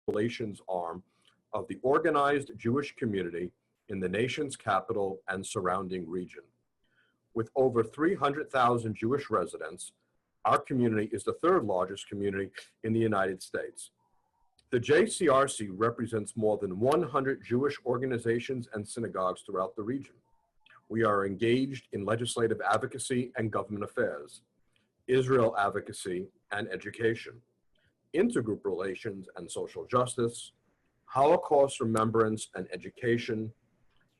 relations arm of the organized Jewish community in the nation's capital and surrounding region. With over 300,000 Jewish residents, our community is the third largest community in the United States. The JCRC represents more than 100 Jewish organizations and synagogues throughout the region. We are engaged in legislative advocacy and government affairs, Israel advocacy and education, intergroup relations and social justice, Holocaust remembrance and education,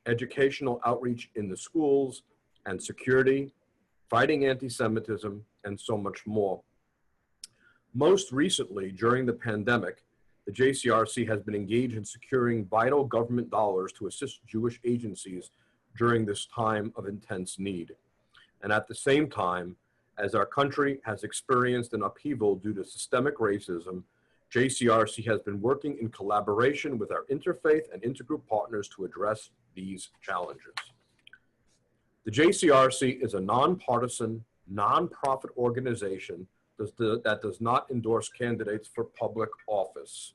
educational outreach in the schools and security, fighting anti-Semitism, and so much more. Most recently, during the pandemic, the JCRC has been engaged in securing vital government dollars to assist Jewish agencies during this time of intense need. And at the same time, as our country has experienced an upheaval due to systemic racism, JCRC has been working in collaboration with our interfaith and intergroup partners to address these challenges. The JCRC is a nonpartisan, nonprofit organization that does not endorse candidates for public office.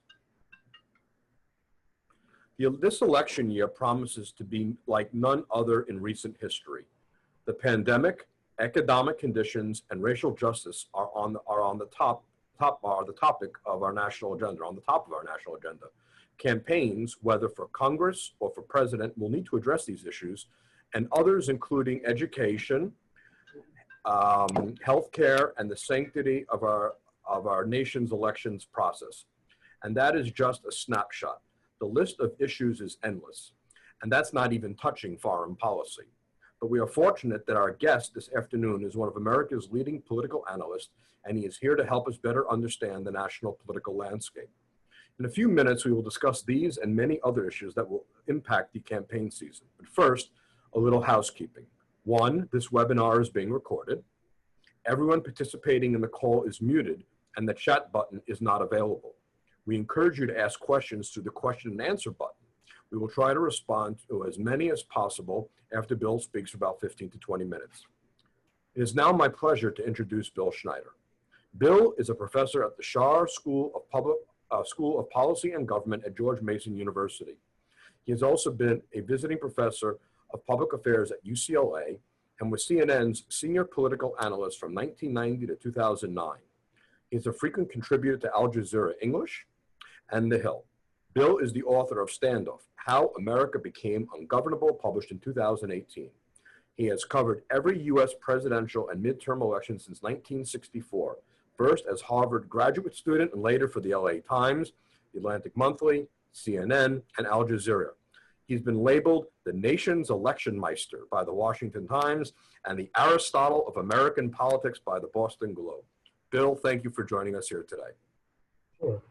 This election year promises to be like none other in recent history. The pandemic, economic conditions, and racial justice are the topic of our national agenda, on the top of our national agenda. Campaigns, whether for Congress or for president, will need to address these issues, and others including education, healthcare, and the sanctity of our nation's elections process. And that is just a snapshot. The list of issues is endless, and that's not even touching foreign policy. But we are fortunate that our guest this afternoon is one of America's leading political analysts, and he is here to help us better understand the national political landscape. In a few minutes, we will discuss these and many other issues that will impact the campaign season. But first, a little housekeeping. One, this webinar is being recorded. Everyone participating in the call is muted, and the chat button is not available. We encourage you to ask questions through the question and answer button. We will try to respond to as many as possible after Bill speaks for about 15 to 20 minutes. It is now my pleasure to introduce Bill Schneider. Bill is a professor at the Schar School of Policy and Government at George Mason University. He has also been a visiting professor of public affairs at UCLA and was CNN's senior political analyst from 1990 to 2009. He is a frequent contributor to Al Jazeera English and The Hill. Bill is the author of Standoff, How America Became Ungovernable, published in 2018. He has covered every U.S. presidential and midterm election since 1964, first as Harvard graduate student and later for the LA Times, the Atlantic Monthly, CNN, and Al Jazeera. He's been labeled the nation's election meister by the Washington Times and the Aristotle of American politics by the Boston Globe. Bill, thank you for joining us here today. Sure.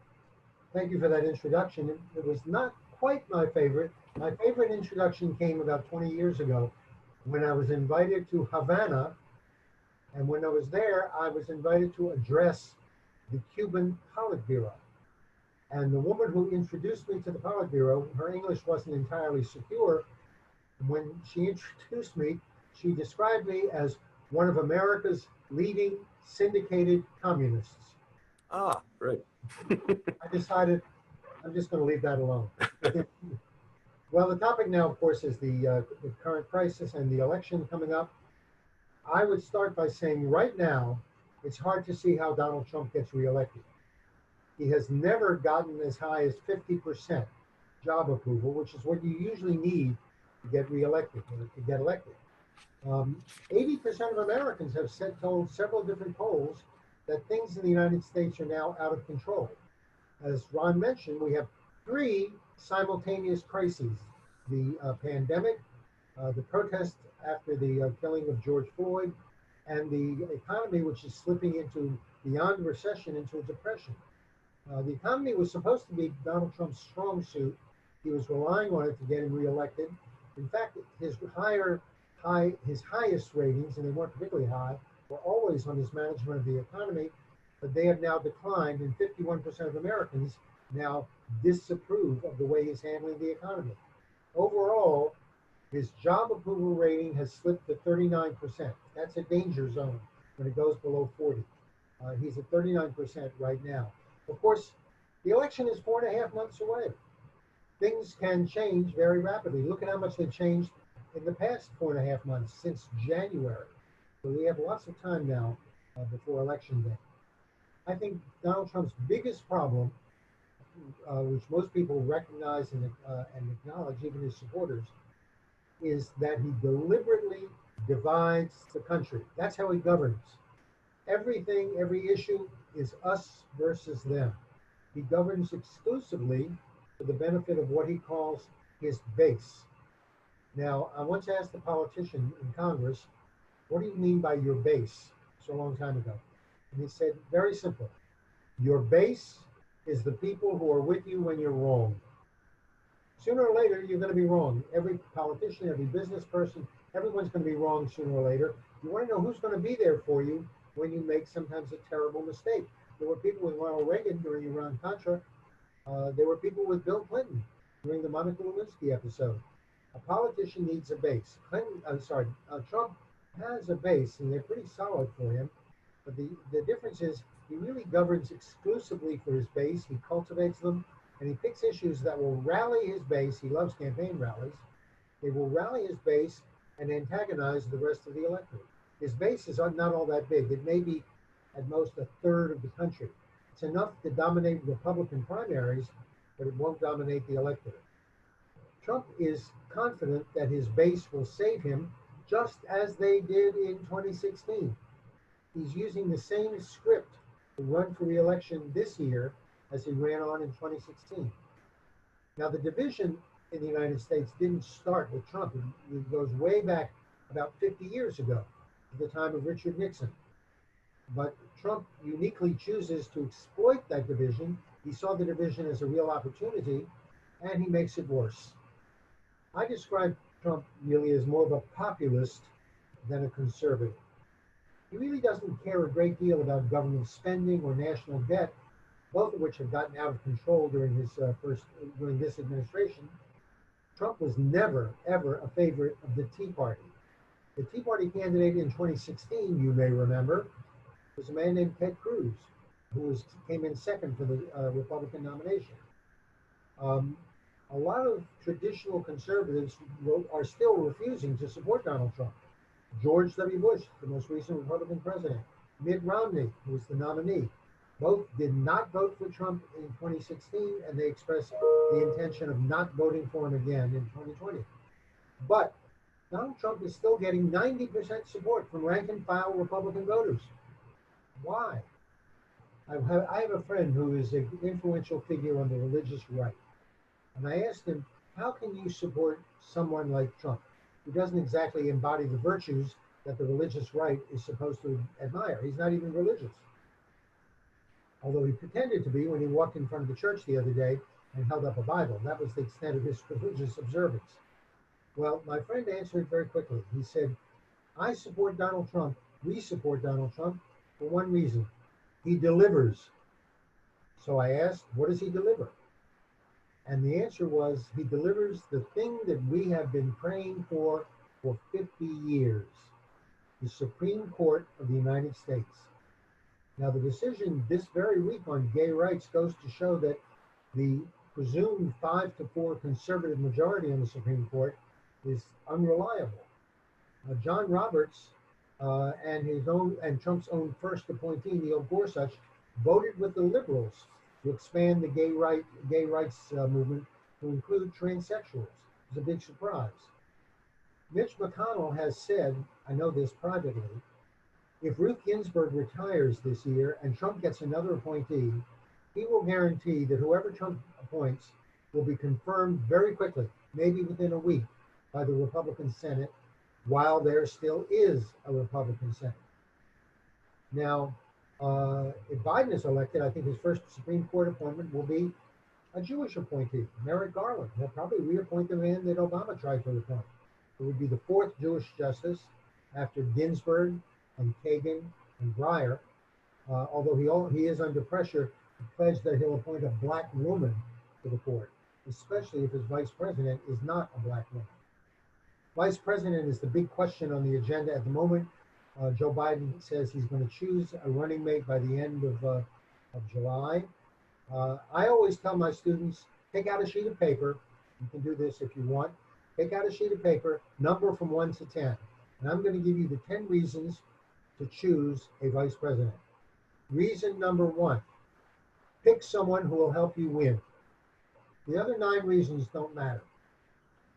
Thank you for that introduction. It was not quite my favorite. My favorite introduction came about 20 years ago when I was invited to Havana. And when I was there, I was invited to address the Cuban Politburo. And the woman who introduced me to the Politburo, her English wasn't entirely secure. When she introduced me, she described me as one of America's leading syndicated communists. Ah, great. I decided I'm just going to leave that alone. Well, the topic now, of course, is the current crisis and the election coming up. I would start by saying right now, it's hard to see how Donald Trump gets reelected. He has never gotten as high as 50% job approval, which is what you usually need to get reelected, or to get elected. 80% of Americans have told several different polls that things in the United States are now out of control. As Ron mentioned, we have three simultaneous crises: the pandemic, the protest after the killing of George Floyd, and the economy, which is slipping into, beyond recession, into a depression. The economy was supposed to be Donald Trump's strong suit. He was relying on it to get him reelected. In fact, his highest ratings, and they weren't particularly high, were always on his management of the economy, but they have now declined, and 51% of Americans now disapprove of the way he's handling the economy. Overall, his job approval rating has slipped to 39%. That's a danger zone when it goes below 40. He's at 39% right now. Of course, The election is 4.5 months away. Things can change very rapidly. Look at how much they've changed in the past 4.5 months since January. So we have lots of time now before election day. I think Donald Trump's biggest problem, which most people recognize and acknowledge, even his supporters, is that he deliberately divides the country. That's how he governs. Everything, every issue is us versus them. He governs exclusively for the benefit of what he calls his base. Now, I once asked a politician in Congress, what do you mean by your base? So a long time ago. And he said, very simple. Your base is the people who are with you when you're wrong. Sooner or later, you're going to be wrong. Every politician, every business person, everyone's going to be wrong sooner or later. You want to know who's going to be there for you when you make sometimes a terrible mistake. There were people with Ronald Reagan during Iran-Contra. There were people with Bill Clinton during the Monica Lewinsky episode. A politician needs a base. Trump has a base, and they're pretty solid for him. But the difference is he really governs exclusively for his base. He cultivates them, and he picks issues that will rally his base. He loves campaign rallies. They will rally his base and antagonize the rest of the electorate. His base is not all that big. It may be at most a third of the country. It's enough to dominate Republican primaries, but it won't dominate the electorate. Trump is confident that his base will save him, just as they did in 2016. He's using the same script to run for re-election this year as he ran on in 2016. Now, the division in the United States didn't start with Trump. It goes way back about 50 years ago, at the time of Richard Nixon. But Trump uniquely chooses to exploit that division. He saw the division as a real opportunity, and he makes it worse. I describe Trump really as more of a populist than a conservative. He really doesn't care a great deal about government spending or national debt, both of which have gotten out of control during during this administration. Trump was never, ever a favorite of the Tea Party. The Tea Party candidate in 2016, you may remember, was a man named Ted Cruz, who came in second for the Republican nomination. A lot of traditional conservatives are still refusing to support Donald Trump. George W. Bush, the most recent Republican president, Mitt Romney, who was the nominee, both did not vote for Trump in 2016, and they expressed the intention of not voting for him again in 2020. But Donald Trump is still getting 90% support from rank and file Republican voters. Why? I have a friend who is an influential figure on the religious right. And I asked him, how can you support someone like Trump, who doesn't exactly embody the virtues that the religious right is supposed to admire? He's not even religious. Although he pretended to be when he walked in front of the church the other day and held up a Bible. That was the extent of his religious observance. Well, my friend answered very quickly. He said, I support Donald Trump, we support Donald Trump for one reason. He delivers. So I asked, what does he deliver? And the answer was, he delivers the thing that we have been praying for 50 years, the Supreme Court of the United States. Now, the decision this very week on gay rights goes to show that the presumed 5-4 conservative majority on the Supreme Court is unreliable. John Roberts and Trump's own first appointee, Neil Gorsuch, voted with the liberals to expand the gay rights movement to include transsexuals. It was a big surprise. Mitch McConnell has said, I know this privately, if Ruth Ginsburg retires this year and Trump gets another appointee, he will guarantee that whoever Trump appoints will be confirmed very quickly, maybe within a week, by the Republican Senate, while there still is a Republican Senate. Now, if Biden is elected, I think his first Supreme Court appointment will be a Jewish appointee, Merrick Garland. He'll probably reappoint the man that Obama tried to appoint. It would be the fourth Jewish justice after Ginsburg and Kagan and Breyer, although he is under pressure to pledge that he'll appoint a black woman to the court, especially if his vice president is not a black woman. Vice president is the big question on the agenda at the moment. Joe Biden says he's going to choose a running mate by the end of July. I always tell my students, take out a sheet of paper. You can do this if you want. Take out a sheet of paper, number from 1 to 10. And I'm going to give you the 10 reasons to choose a vice president. Reason number 1, pick someone who will help you win. The other 9 reasons don't matter.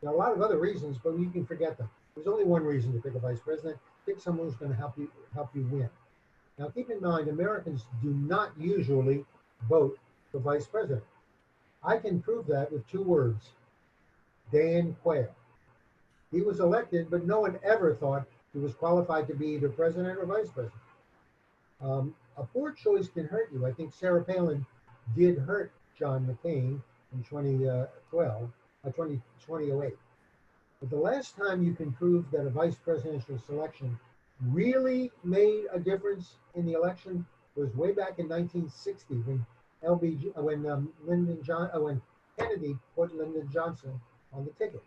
There are a lot of other reasons, but you can forget them. There's only one reason to pick a vice president. Pick someone who's going to help you win. Now, keep in mind, Americans do not usually vote for vice president. I can prove that with 2 words: Dan Quayle. He was elected, but no one ever thought he was qualified to be either president or vice president. A poor choice can hurt you. I think Sarah Palin did hurt John McCain in 2008. But the last time you can prove that a vice presidential selection really made a difference in the election was way back in 1960 when Kennedy put Lyndon Johnson on the ticket.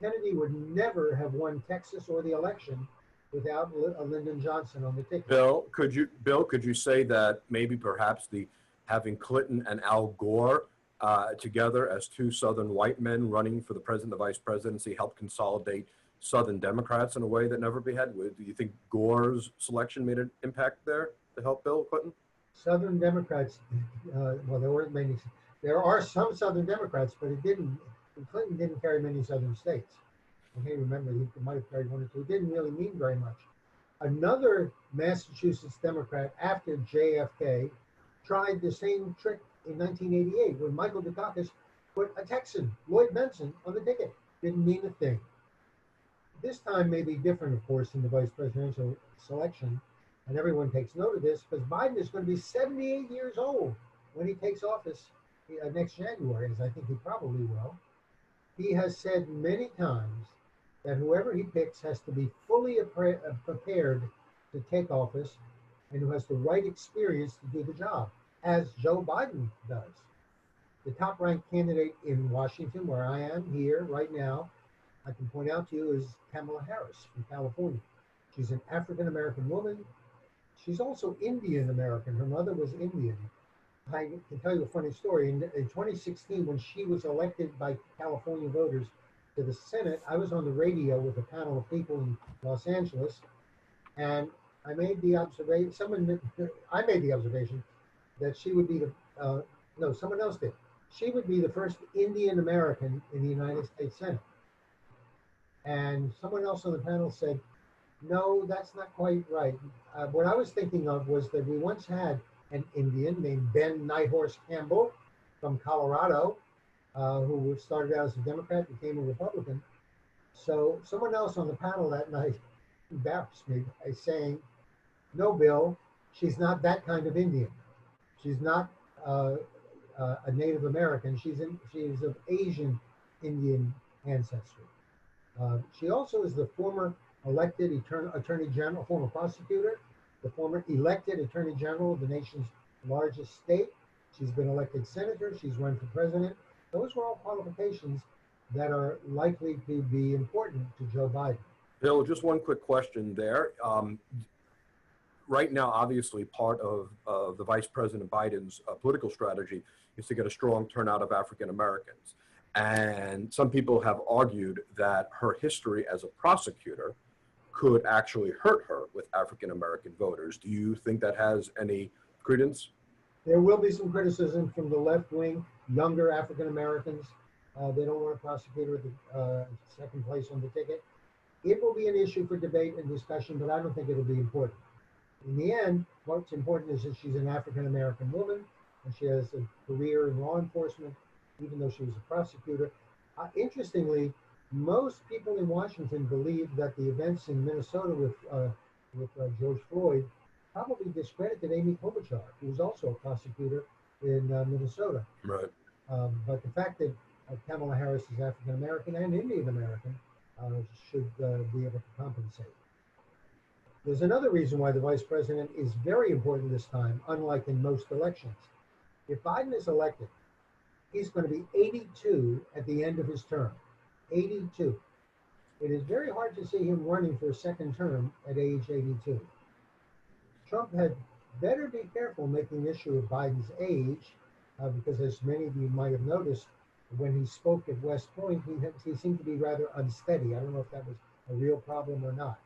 Kennedy would never have won Texas or the election without Lyndon Johnson on the ticket. Bill, could you say that maybe perhaps having Clinton and Al Gore together as 2 Southern white men running for the president, the vice presidency, helped consolidate Southern Democrats in a way that never be had? Do you think Gore's selection made an impact there to help Bill Clinton? Southern Democrats, well, there weren't many. There are some Southern Democrats, but Clinton didn't carry many Southern states. I can't remember, he might have carried 1 or 2. It didn't really mean very much. Another Massachusetts Democrat after JFK tried the same trick in 1988 when Michael Dukakis put a Texan, Lloyd Bentsen, on the ticket. Didn't mean a thing. This time may be different, of course, in the vice presidential selection, and everyone takes note of this because Biden is going to be 78 years old when he takes office next January, as I think he probably will. He has said many times that whoever he picks has to be fully prepared to take office and who has the right experience to do the job, as Joe Biden does. The top-ranked candidate in Washington, where I am here right now, I can point out to you, is Kamala Harris from California. She's an African-American woman. She's also Indian-American. Her mother was Indian. I can tell you a funny story. In 2016, when she was elected by California voters to the Senate, I was on the radio with a panel of people in Los Angeles, and I made the observation, that she would be someone else did. She would be the first Indian American in the United States Senate. And someone else on the panel said, no, that's not quite right. What I was thinking of was that we once had an Indian named Ben Nighthorse Campbell from Colorado, who started out as a Democrat, became a Republican. So someone else on the panel that night embarrassed me by saying, no, Bill, she's not that kind of Indian. She's not a Native American. She is of Asian Indian ancestry. She also is the former elected attorney general, former prosecutor, the former elected attorney general of the nation's largest state. She's been elected senator. She's run for president. Those were all qualifications that are likely to be important to Joe Biden. Bill, just one quick question there. Right now, obviously, part of the Vice President Biden's political strategy is to get a strong turnout of African Americans. And some people have argued that her history as a prosecutor could actually hurt her with African American voters. Do you think that has any credence? There will be some criticism from the left wing, younger African Americans. They don't want a prosecutor at the second place on the ticket. It will be an issue for debate and discussion, but I don't think it'll be important. In the end, what's important is that she's an African American woman and she has a career in law enforcement, even though she was a prosecutor. Interestingly, most people in Washington believe that the events in Minnesota with George Floyd probably discredited Amy Klobuchar, who was also a prosecutor in Minnesota. Right. But the fact that Kamala Harris is African American and Indian American should be able to compensate. There's another reason why the vice president is very important this time, unlike in most elections. If Biden is elected, he's going to be 82 at the end of his term. 82. It is very hard to see him running for a second term at age 82. Trump had better be careful making an issue of Biden's age because as many of you might have noticed, when he spoke at West Point, he seemed to be rather unsteady. I don't know if that was a real problem or not.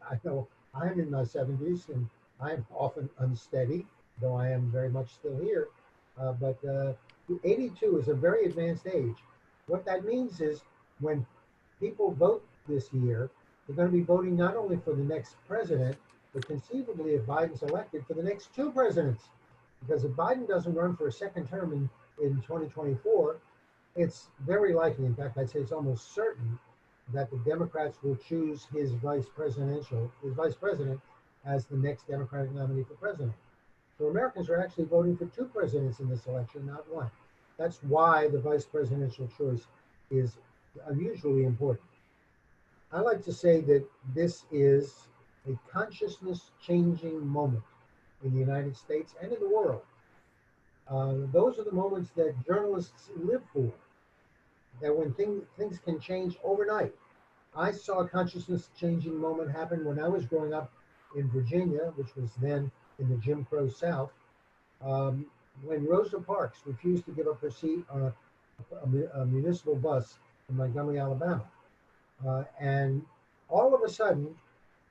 I know I'm in my 70s and I'm often unsteady, though I am very much still here. But 82 is a very advanced age. What that means is when people vote this year, they're going to be voting not only for the next president, but conceivably, if Biden's elected, for the next two presidents. Because if Biden doesn't run for a second term in 2024, it's very likely, in fact, I'd say it's almost certain, that the Democrats will choose his vice president as the next Democratic nominee for president. So Americans are actually voting for two presidents in this election, not one. That's why the vice presidential choice is unusually important. I like to say that this is a consciousness changing moment in the United States and in the world. Those are the moments that journalists live for, that when things can change overnight. I saw a consciousness changing moment happen when I was growing up in Virginia, which was then in the Jim Crow South, when Rosa Parks refused to give up her seat on a municipal bus in Montgomery, Alabama. And all of a sudden,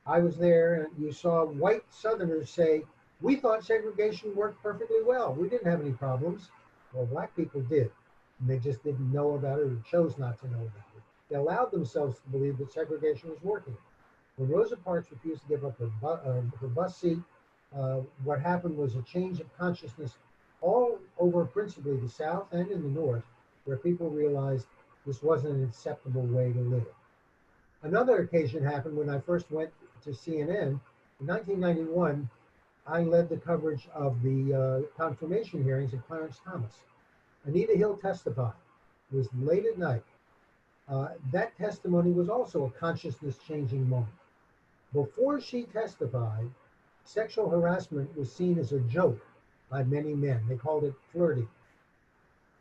I was there and you saw white Southerners say, "We thought segregation worked perfectly well. We didn't have any problems." Well, black people did. And they just didn't know about it or chose not to know about it. They allowed themselves to believe that segregation was working. When Rosa Parks refused to give up her bus seat, what happened was a change of consciousness all over principally the South and in the North, where people realized this wasn't an acceptable way to live. Another occasion happened when I first went to CNN. In 1991, I led the coverage of the confirmation hearings of Clarence Thomas. Anita Hill testified. It was late at night. That testimony was also a consciousness-changing moment. Before she testified, sexual harassment was seen as a joke by many men. They called it flirting.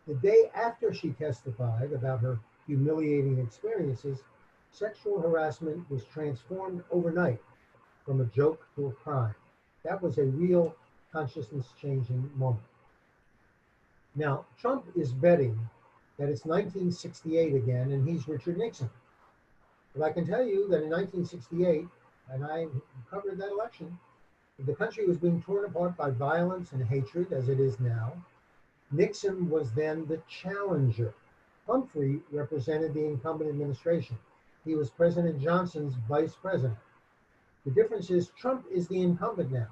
The day after she testified about her humiliating experiences, sexual harassment was transformed overnight from a joke to a crime. That was a real consciousness-changing moment. Now, Trump is betting that it's 1968 again, and he's Richard Nixon. But I can tell you that in 1968, and I covered that election, the country was being torn apart by violence and hatred, as it is now. Nixon was then the challenger. Humphrey represented the incumbent administration. He was President Johnson's vice president. The difference is Trump is the incumbent now.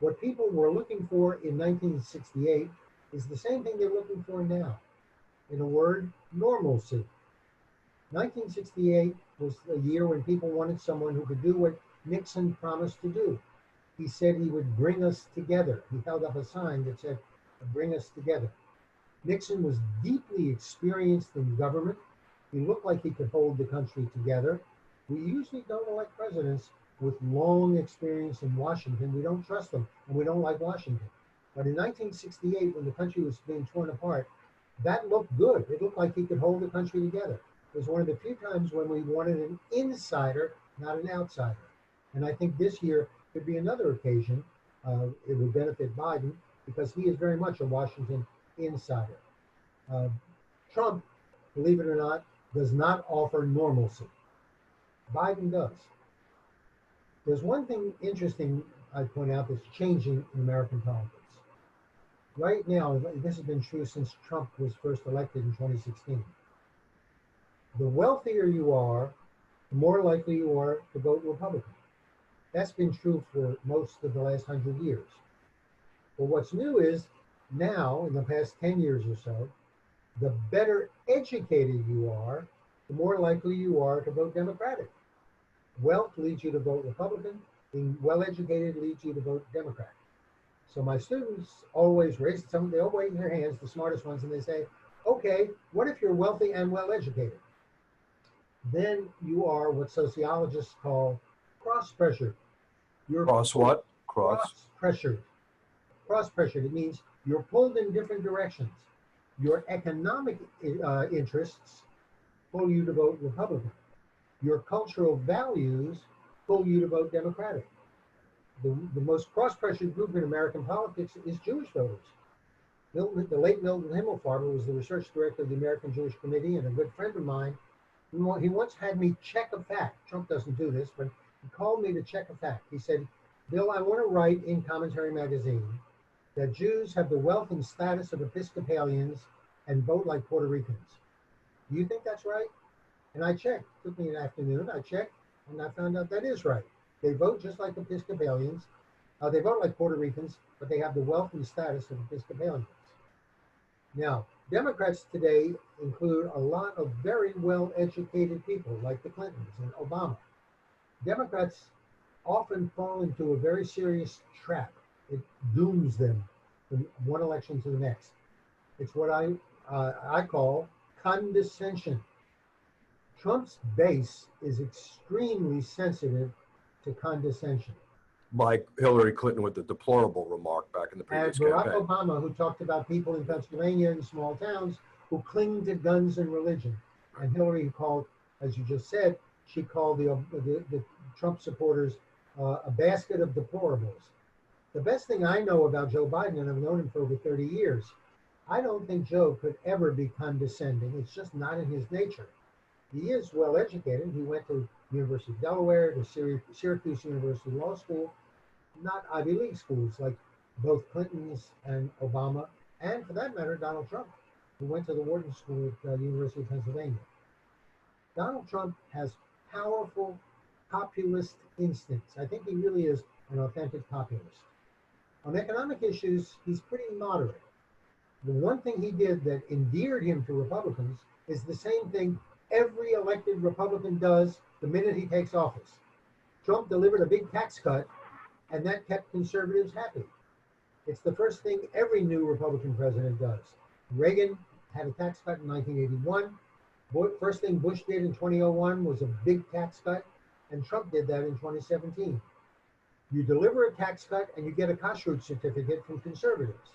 What people were looking for in 1968 is the same thing they're looking for now. In a word, normalcy. 1968 was a year when people wanted someone who could do what Nixon promised to do. He said he would bring us together. He held up a sign that said, "Bring us together." Nixon was deeply experienced in government. He looked like he could hold the country together. We usually don't elect presidents with long experience in Washington. We don't trust them, and we don't like Washington. But in 1968, when the country was being torn apart, that looked good. It looked like he could hold the country together. It was one of the few times when we wanted an insider, not an outsider. And I think this year could be another occasion. It would benefit Biden because he is very much a Washington insider. Trump, believe it or not, does not offer normalcy. Biden does. There's one thing interesting I'd point out that's changing in American politics. Right now, this has been true since Trump was first elected in 2016. The wealthier you are, the more likely you are to vote Republican. That's been true for most of the last 100 years. But what's new is now, in the past 10 years or so, the better educated you are, the more likely you are to vote Democratic. Wealth leads you to vote Republican. Being well-educated leads you to vote Democrat. So my students always raise their hands, the smartest ones, and they say, okay, what if you're wealthy and well-educated? Then you are what sociologists call cross-pressured. You're Cross what? Cross-pressured. Cross-pressured, it means you're pulled in different directions. Your economic interests pull you to vote Republican. Your cultural values pull you to vote Democratic. The most cross-pressured group in American politics is Jewish voters. The late Milton Himmelfarber was the research director of the American Jewish Committee and a good friend of mine. He once had me check a fact. Trump doesn't do this, but he called me to check a fact. He said, Bill, I want to write in Commentary Magazine that Jews have the wealth and status of Episcopalians and vote like Puerto Ricans. Do you think that's right? And I checked. It took me an afternoon. I checked, and I found out that is right. They vote just like Episcopalians. They vote like Puerto Ricans, but they have the wealth and status of Episcopalians. Now, Democrats today include a lot of very well-educated people like the Clintons and Obama. Democrats often fall into a very serious trap. It dooms them from one election to the next. It's what I call condescension. Trump's base is extremely sensitive to condescension. Like Hillary Clinton with the deplorable remark back in the previous And Barack campaign. Obama, who talked about people in Pennsylvania and small towns who cling to guns and religion. And Hillary called, as you just said, she called the Trump supporters a basket of deplorables. The best thing I know about Joe Biden, and I've known him for over 30 years, I don't think Joe could ever be condescending. It's just not in his nature. He is well educated. He went to University of Delaware, to Syracuse University Law School, not Ivy League schools like both Clintons and Obama, and for that matter, Donald Trump, who went to the Wharton School at the University of Pennsylvania. Donald Trump has powerful populist instincts. I think he really is an authentic populist. On economic issues, he's pretty moderate. The one thing he did that endeared him to Republicans is the same thing every elected Republican does the minute he takes office. Trump delivered a big tax cut, and that kept conservatives happy. It's the first thing every new Republican president does. Reagan had a tax cut in 1981. First thing Bush did in 2001 was a big tax cut, and Trump did that in 2017. You deliver a tax cut and you get a kashrut certificate from conservatives.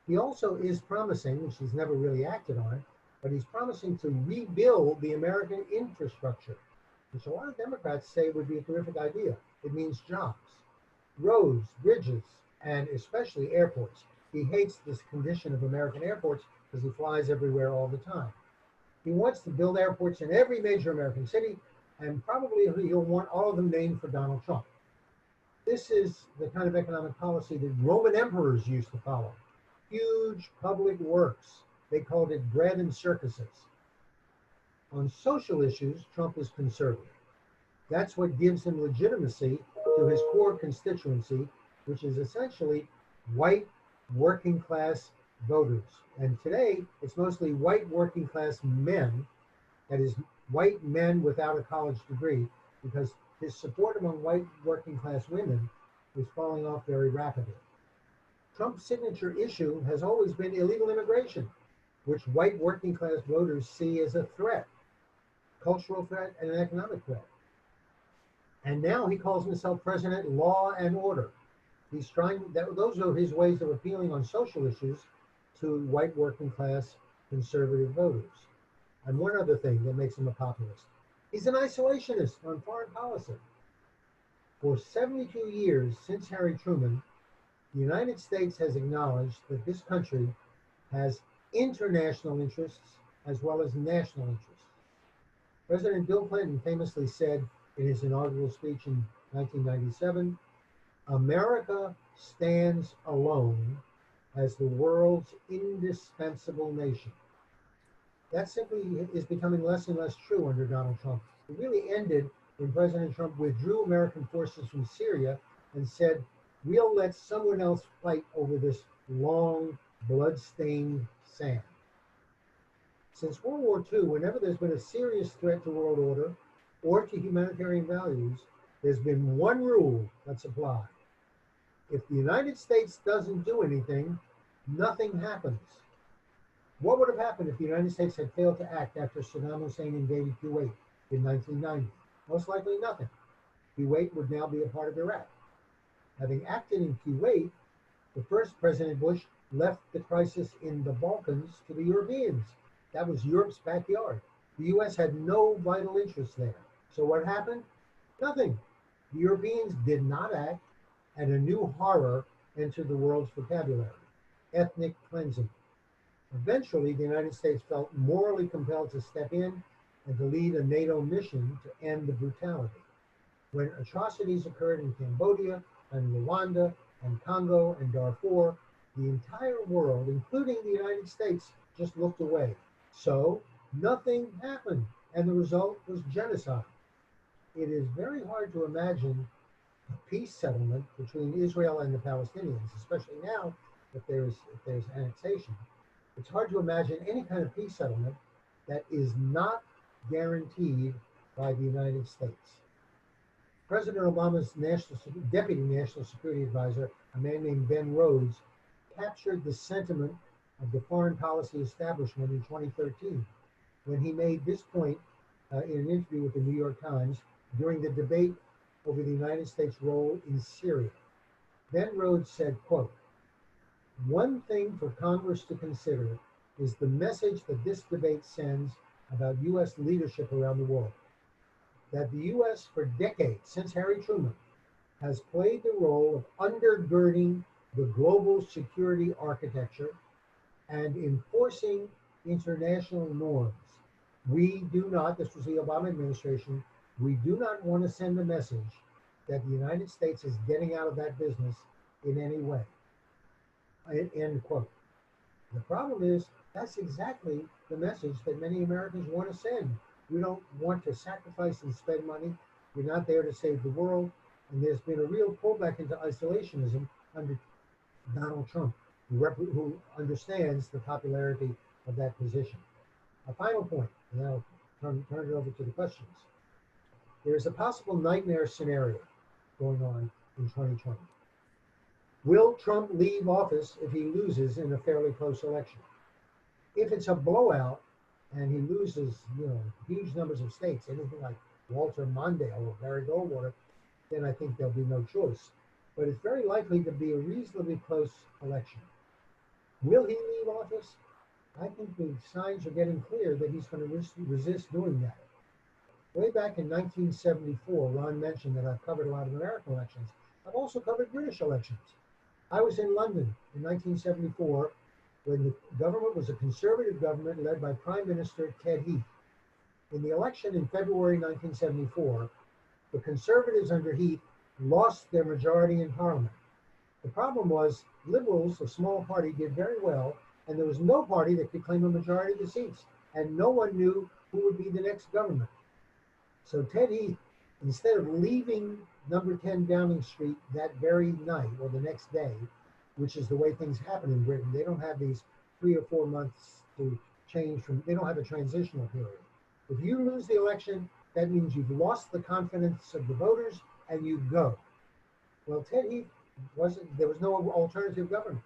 He also is promising, which he's never really acted on, but he's promising to rebuild the American infrastructure, which a lot of Democrats say would be a terrific idea. It means jobs, roads, bridges, and especially airports. He hates this condition of American airports because he flies everywhere all the time. He wants to build airports in every major American city, and probably he'll want all of them named for Donald Trump. This is the kind of economic policy that Roman emperors used to follow. Huge public works. They called it bread and circuses. On social issues, Trump is conservative. That's what gives him legitimacy to his core constituency, which is essentially white working class voters. And today, it's mostly white working class men, that is, white men without a college degree, because his support among white working class women is falling off very rapidly. Trump's signature issue has always been illegal immigration, which white working class voters see as a threat, cultural threat and an economic threat. And now he calls himself President Law and Order. He's trying, those are his ways of appealing on social issues to white working class conservative voters. And one other thing that makes him a populist. He's an isolationist on foreign policy. For 72 years since Harry Truman, the United States has acknowledged that this country has international interests as well as national interests. President Bill Clinton famously said in his inaugural speech in 1997, America stands alone as the world's indispensable nation. That simply is becoming less and less true under Donald Trump. It really ended when President Trump withdrew American forces from Syria and said, we'll let someone else fight over this long, blood-stained sand. Since World War II, whenever there's been a serious threat to world order or to humanitarian values, there's been one rule that's applied. If the United States doesn't do anything, nothing happens. What would have happened if the United States had failed to act after Saddam Hussein invaded Kuwait in 1990? Most likely nothing. Kuwait would now be a part of Iraq. Having acted in Kuwait, the first President Bush left the crisis in the Balkans to the Europeans. That was Europe's backyard. The U.S. had no vital interest there. So what happened? Nothing. The Europeans did not act, and a new horror entered the world's vocabulary. ethnic cleansing. Eventually, the United States felt morally compelled to step in and to lead a NATO mission to end the brutality. When atrocities occurred in Cambodia and Rwanda and Congo and Darfur, the entire world, including the United States, just looked away. So nothing happened, and the result was genocide. It is very hard to imagine a peace settlement between Israel and the Palestinians, especially now if there's annexation. It's hard to imagine any kind of peace settlement that is not guaranteed by the United States. President Obama's Deputy National Security Advisor, a man named Ben Rhodes, captured the sentiment of the foreign policy establishment in 2013 when he made this point in an interview with the New York Times during the debate over the United States' role in Syria. Ben Rhodes said, quote, "One thing for Congress to consider is the message that this debate sends about U.S. leadership around the world. That the U.S. for decades, since Harry Truman, has played the role of undergirding the global security architecture and enforcing international norms. We do not," this was the Obama administration, "we do not want to send a message that the United States is getting out of that business in any way." End quote. The problem is that's exactly the message that many Americans want to send. We don't want to sacrifice and spend money. We're not there to save the world. And there's been a real pullback into isolationism under Donald Trump, who understands the popularity of that position. A final point, and then I'll turn it over to the questions. There's a possible nightmare scenario going on in 2020. Will Trump leave office if he loses in a fairly close election? If it's a blowout and he loses, huge numbers of states, anything like Walter Mondale or Barry Goldwater, then I think there'll be no choice. But it's very likely to be a reasonably close election. Will he leave office? I think the signs are getting clear that he's going to resist doing that. Way back in 1974, Ron mentioned that I've covered a lot of American elections. I've also covered British elections. I was in London in 1974 when the government was a conservative government led by Prime Minister Ted Heath. In the election in February 1974, the conservatives under Heath lost their majority in Parliament. The problem was Liberals, a small party, did very well, and there was no party that could claim a majority of the seats, and no one knew who would be the next government. So Ted Heath, instead of leaving number 10 Downing Street that very night or the next day, which is the way things happen in Britain, they don't have these 3 or 4 months to change they don't have a transitional period. If you lose the election, that means you've lost the confidence of the voters and you go. Well, Ted Heath there was no alternative government.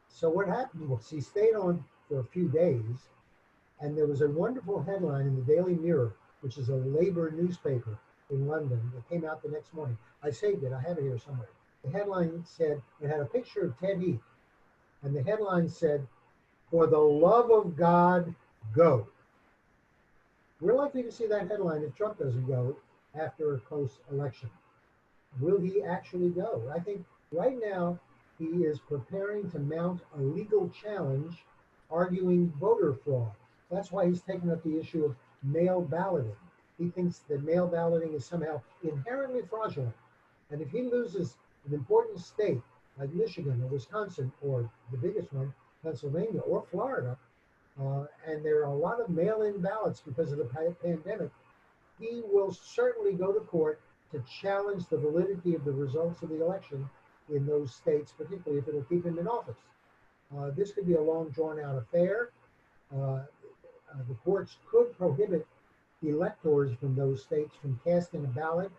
So what happened was he stayed on for a few days, and there was a wonderful headline in the Daily Mirror, which is a Labour newspaper in London. It came out the next morning. I saved it. I have it here somewhere. The headline said, it had a picture of Ted Heath, and the headline said, "For the love of God, go." We're likely to see that headline if Trump doesn't go after a close election. Will he actually go? I think right now he is preparing to mount a legal challenge arguing voter fraud. That's why he's taken up the issue of mail balloting. He thinks that mail balloting is somehow inherently fraudulent. And if he loses an important state like Michigan or Wisconsin, or the biggest one, Pennsylvania or Florida, and there are a lot of mail-in ballots because of the pandemic, he will certainly go to court to challenge the validity of the results of the election in those states, particularly if it'll keep him in office. This could be a long, drawn-out affair. The courts could prohibit electors from those states from casting a ballot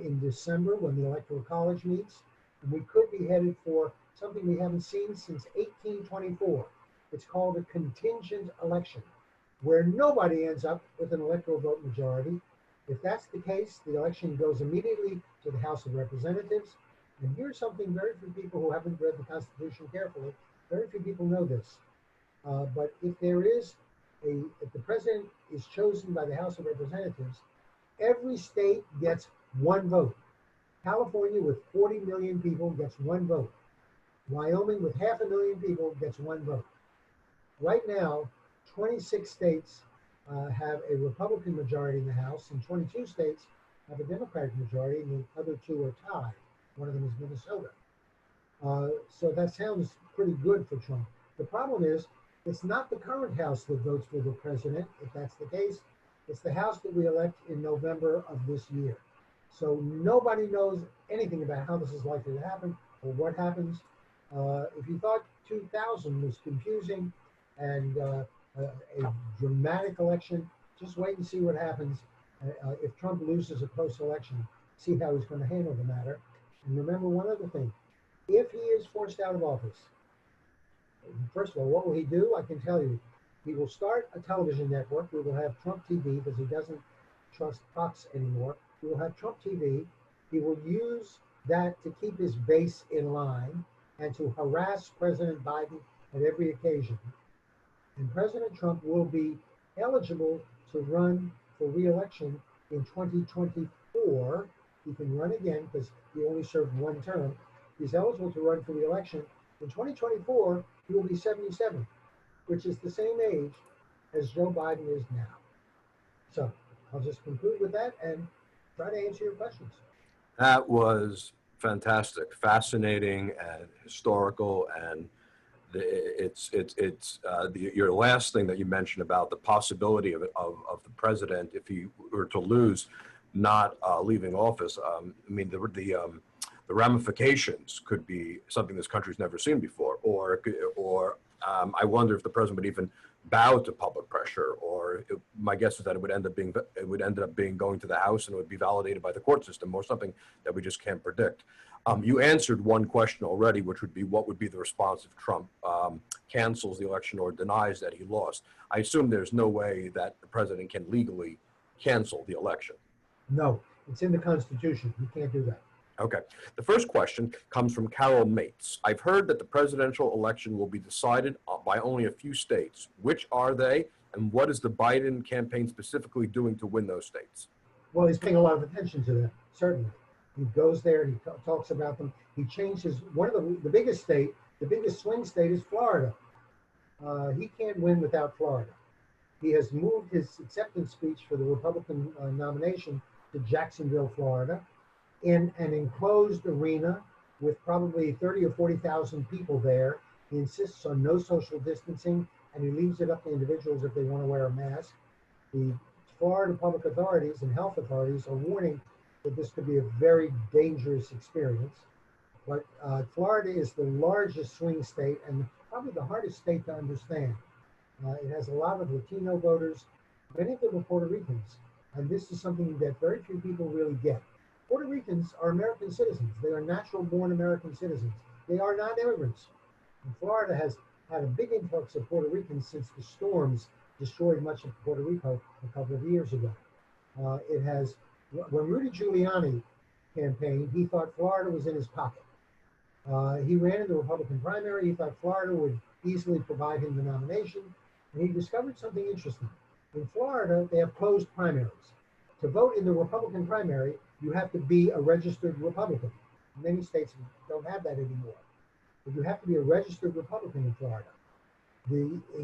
in December when the Electoral College meets. And we could be headed for something we haven't seen since 1824. It's called a contingent election, where nobody ends up with an electoral vote majority. If that's the case, the election goes immediately to the House of Representatives. And here's something very few people who haven't read the Constitution carefully, very few people know this. But if the president is chosen by the House of Representatives, every state gets one vote. California, with 40 million people, gets one vote. Wyoming, with 500,000 people, gets one vote. Right now, 26 states have a Republican majority in the House, and 22 states have a Democratic majority, and the other two are tied. One of them is Minnesota. So that sounds pretty good for Trump. The problem is, it's not the current House that votes for the president. If that's the case, it's the House that we elect in November of this year. So nobody knows anything about how this is likely to happen or what happens. If you thought 2000 was confusing and a dramatic election, just wait and see what happens. If Trump loses a close election, see how he's going to handle the matter. And remember one other thing. If he is forced out of office, first of all, what will he do? I can tell you. He will start a television network. We will have Trump TV because he doesn't trust Fox anymore. We will have Trump TV. He will use that to keep his base in line and to harass President Biden at every occasion. And President Trump will be eligible to run for re-election in 2024. He can run again because he only served one term. He's eligible to run for re-election. In 2024, he will be 77, which is the same age as Joe Biden is now. So I'll just conclude with that and try to answer your questions. That was fantastic, fascinating, and historical. And your last thing that you mentioned about the possibility of the president, if he were to lose, not leaving office. I mean, the ramifications could be something this country's never seen before, or I wonder if the president would even bow to public pressure, or my guess is that it would end up being going to the House and it would be validated by the court system, or something that we just can't predict. You answered one question already, which would be what would be the response if Trump cancels the election or denies that he lost. I assume there's no way that the president can legally cancel the election. No, it's in the Constitution. You can't do that. Okay. The first question comes from Carol Mates. I've heard that the presidential election will be decided by only a few states. Which are they, and what is the Biden campaign specifically doing to win those states? Well, he's paying a lot of attention to them, certainly. He goes there and he talks about them. He changes one of the biggest state, the biggest swing state is Florida. He can't win without Florida. He has moved his acceptance speech for the Republican nomination to Jacksonville, Florida, in an enclosed arena with probably 30 or 40,000 people there. He insists on no social distancing, and he leaves it up to individuals if they want to wear a mask. The Florida public authorities and health authorities are warning that this could be a very dangerous experience. But Florida is the largest swing state and probably the hardest state to understand. It has a lot of Latino voters. Many of them are Puerto Ricans, and this is something that very few people really get. Puerto Ricans are American citizens. They are natural-born American citizens. They are not immigrants. And Florida has had a big influx of Puerto Ricans since the storms destroyed much of Puerto Rico a couple of years ago. When Rudy Giuliani campaigned, he thought Florida was in his pocket. He ran in the Republican primary. He thought Florida would easily provide him the nomination, and he discovered something interesting. In Florida, they have closed primaries. To vote in the Republican primary, you have to be a registered Republican. Many states don't have that anymore. But you have to be a registered Republican in Florida.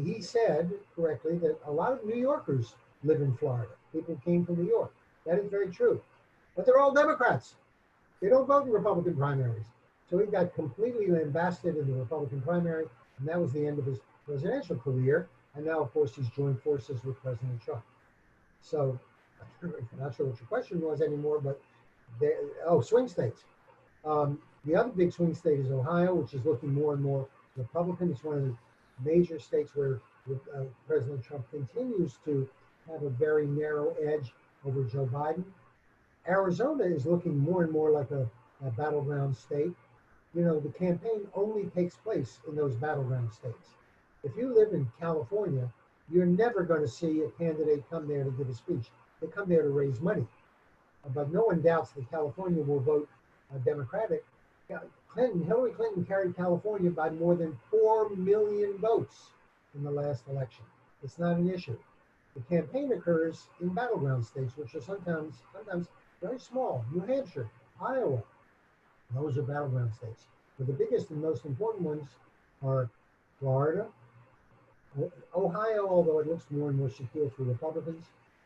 He said correctly that a lot of New Yorkers live in Florida. People came from New York. That is very true. But they're all Democrats. They don't vote in Republican primaries. So he got completely lambasted in the Republican primary, and that was the end of his presidential career. And now, of course, he's joined forces with President Trump. So I'm not sure what your question was anymore, but swing states. The other big swing state is Ohio, which is looking more and more Republican. It's one of the major states where President Trump continues to have a very narrow edge over Joe Biden. Arizona is looking more and more like a battleground state. You know, the campaign only takes place in those battleground states. If you live in California, you're never going to see a candidate come there to give a speech. They come there to raise money. But no one doubts that California will vote Democratic. Hillary Clinton carried California by more than 4 million votes in the last election. It's not an issue. The campaign occurs in battleground states, which are sometimes very small. New Hampshire, Iowa, those are battleground states. But the biggest and most important ones are Florida, Ohio, although it looks more and more secure for Republicans,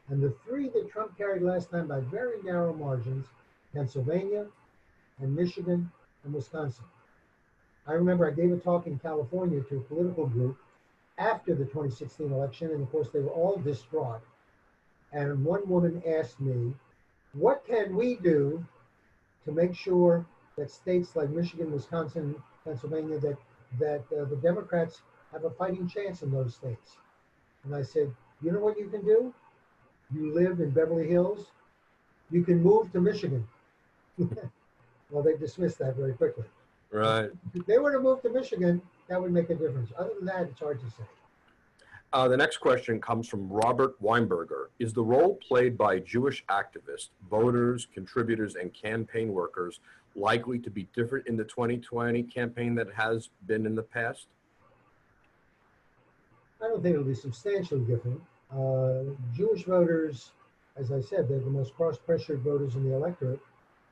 and the three that Trump carried last time by very narrow margins, Pennsylvania and Michigan and Wisconsin. I remember I gave a talk in California to a political group after the 2016 election, and of course they were all distraught. And one woman asked me, what can we do to make sure that states like Michigan, Wisconsin, Pennsylvania, that the Democrats have a fighting chance in those states? And I said, you know what you can do? You live in Beverly Hills, you can move to Michigan. Well, they dismissed that very quickly. Right. If they were to move to Michigan, that would make a difference. Other than that, it's hard to say. The next question comes from Robert Weinberger. Is the role played by Jewish activists, voters, contributors, and campaign workers likely to be different in the 2020 campaign that has been in the past? I don't think it'll be substantially different. Jewish voters, as I said, they're the most cross-pressured voters in the electorate.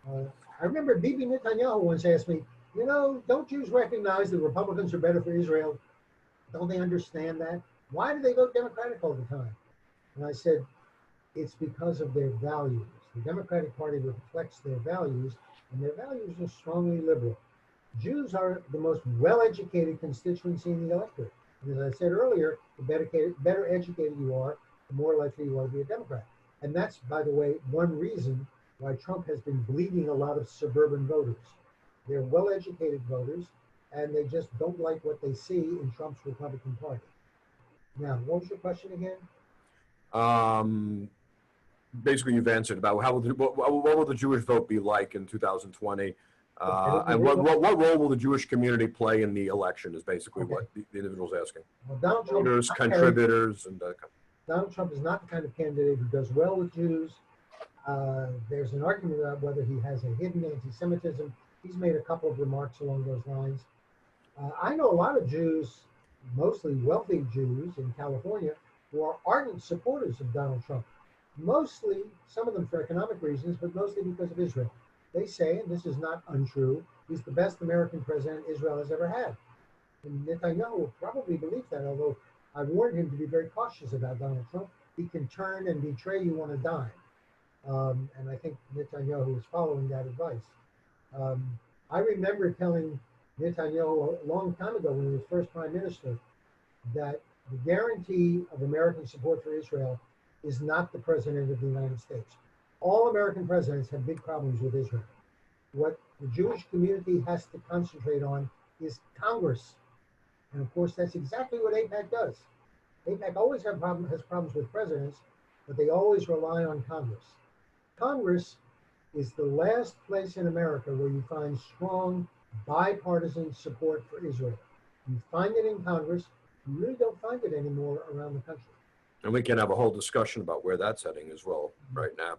I remember Bibi Netanyahu once asked me, you know, don't Jews recognize that Republicans are better for Israel? Don't they understand that? Why do they vote Democratic all the time? And I said, it's because of their values. The Democratic Party reflects their values, and their values are strongly liberal. Jews are the most well-educated constituency in the electorate. And as I said earlier, the better educated you are, the more likely you are to be a Democrat. And that's, by the way, one reason why Trump has been bleeding a lot of suburban voters. They're well-educated voters, and they just don't like what they see in Trump's Republican Party. Now, what was your question again? Basically, you've answered about what will the Jewish vote be like in 2020, and what role will the Jewish community play in the election is basically what the individual's asking. Well, Donald Trump, voters, contributors, and Donald Trump is not the kind of candidate who does well with Jews. There's an argument about whether he has a hidden anti-Semitism. He's made a couple of remarks along those lines. I know a lot of Jews, mostly wealthy Jews in California, who are ardent supporters of Donald Trump. Mostly, some of them for economic reasons, but mostly because of Israel. They say, and this is not untrue, he's the best American president Israel has ever had. And Netanyahu probably believes that, although I warned him to be very cautious about Donald Trump. He can turn and betray you on a dime. And I think Netanyahu is following that advice. I remember telling Netanyahu a long time ago when he was first prime minister that the guarantee of American support for Israel is not the president of the United States. All American presidents have big problems with Israel. What the Jewish community has to concentrate on is Congress. And of course, that's exactly what AIPAC does. AIPAC always has problems with presidents, but they always rely on Congress. Congress is the last place in America where you find strong bipartisan support for Israel. You find it in Congress. You really don't find it anymore around the country. And we can have a whole discussion about where that's heading as well right now.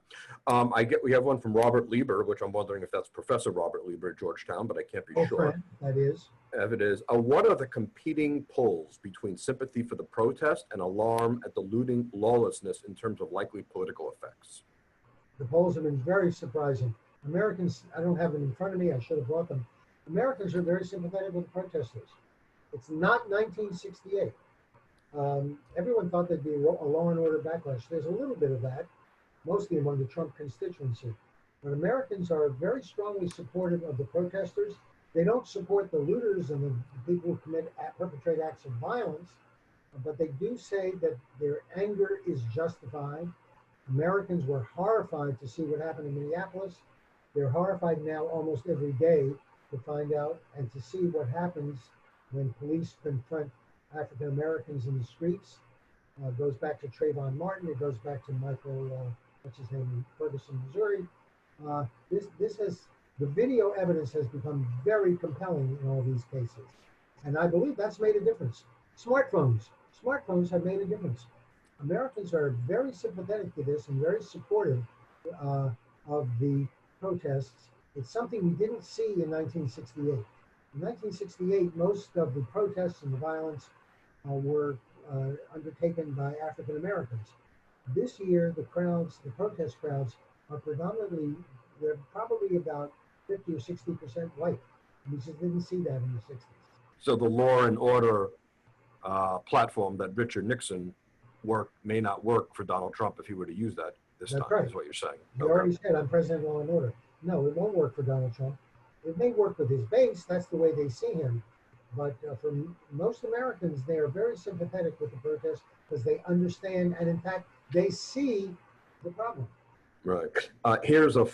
We have one from Robert Lieber, which I'm wondering if that's Professor Robert Lieber at Georgetown, but I can't be sure. Friend, that is. If it is, what are the competing pulls between sympathy for the protest and alarm at the looting lawlessness in terms of likely political effects? The polls have been very surprising. Americans, I don't have them in front of me, I should have brought them. Americans are very sympathetic with the protesters. It's not 1968. Everyone thought there'd be a law and order backlash. There's a little bit of that, mostly among the Trump constituency. But Americans are very strongly supportive of the protesters. They don't support the looters and the people who perpetrate acts of violence, but they do say that their anger is justified. Americans were horrified to see what happened in Minneapolis. They're horrified now almost every day to find out and to see what happens when police confront African Americans in the streets. It goes back to Trayvon Martin. It goes back to Michael, what's his name, in Ferguson, Missouri. The video evidence has become very compelling in all these cases. And I believe that's made a difference. Smartphones have made a difference. Americans are very sympathetic to this and very supportive of the protests. It's something we didn't see in 1968. In 1968, most of the protests and the violence were undertaken by African Americans. This year, the protest crowds are predominantly, they're probably about 50 or 60% white. We just didn't see that in the 60s. So the law and order platform that Richard Nixon worked may not work for Donald Trump if he were to use that this That's time, right. is what you're saying. He Okay. already said, I'm President of Law and Order. No, it won't work for Donald Trump. It may work with his base. That's the way they see him. But for most Americans, they are very sympathetic with the protest because they understand, and in fact, they see the problem. Right. Here's a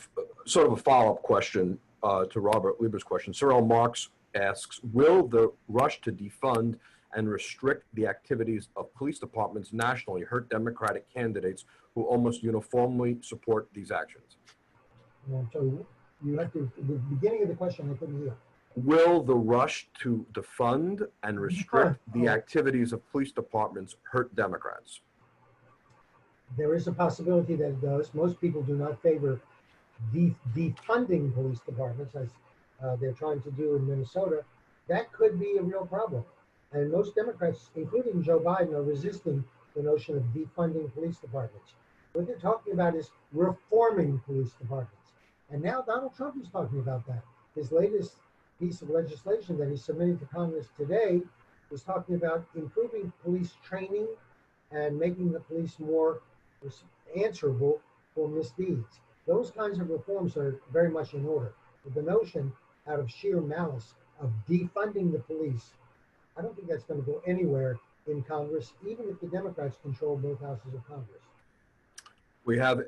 sort of a follow-up question to Robert Lieber's question. Cyril Marx asks, will the rush to defund and restrict the activities of police departments nationally hurt Democratic candidates who almost uniformly support these actions? So you have to, the beginning of the question I couldn't hear. Will the rush to defund and restrict the activities of police departments hurt Democrats? There is a possibility that it does. Most people do not favor defunding police departments, as they're trying to do in Minnesota. That could be a real problem. And most Democrats, including Joe Biden, are resisting the notion of defunding police departments. What they're talking about is reforming police departments. And now Donald Trump is talking about that. His latest piece of legislation that he's submitting to Congress today is talking about improving police training and making the police more answerable for misdeeds. Those kinds of reforms are very much in order. But the notion, out of sheer malice, of defunding the police, I don't think that's going to go anywhere in Congress, even if the Democrats control both houses of Congress. We have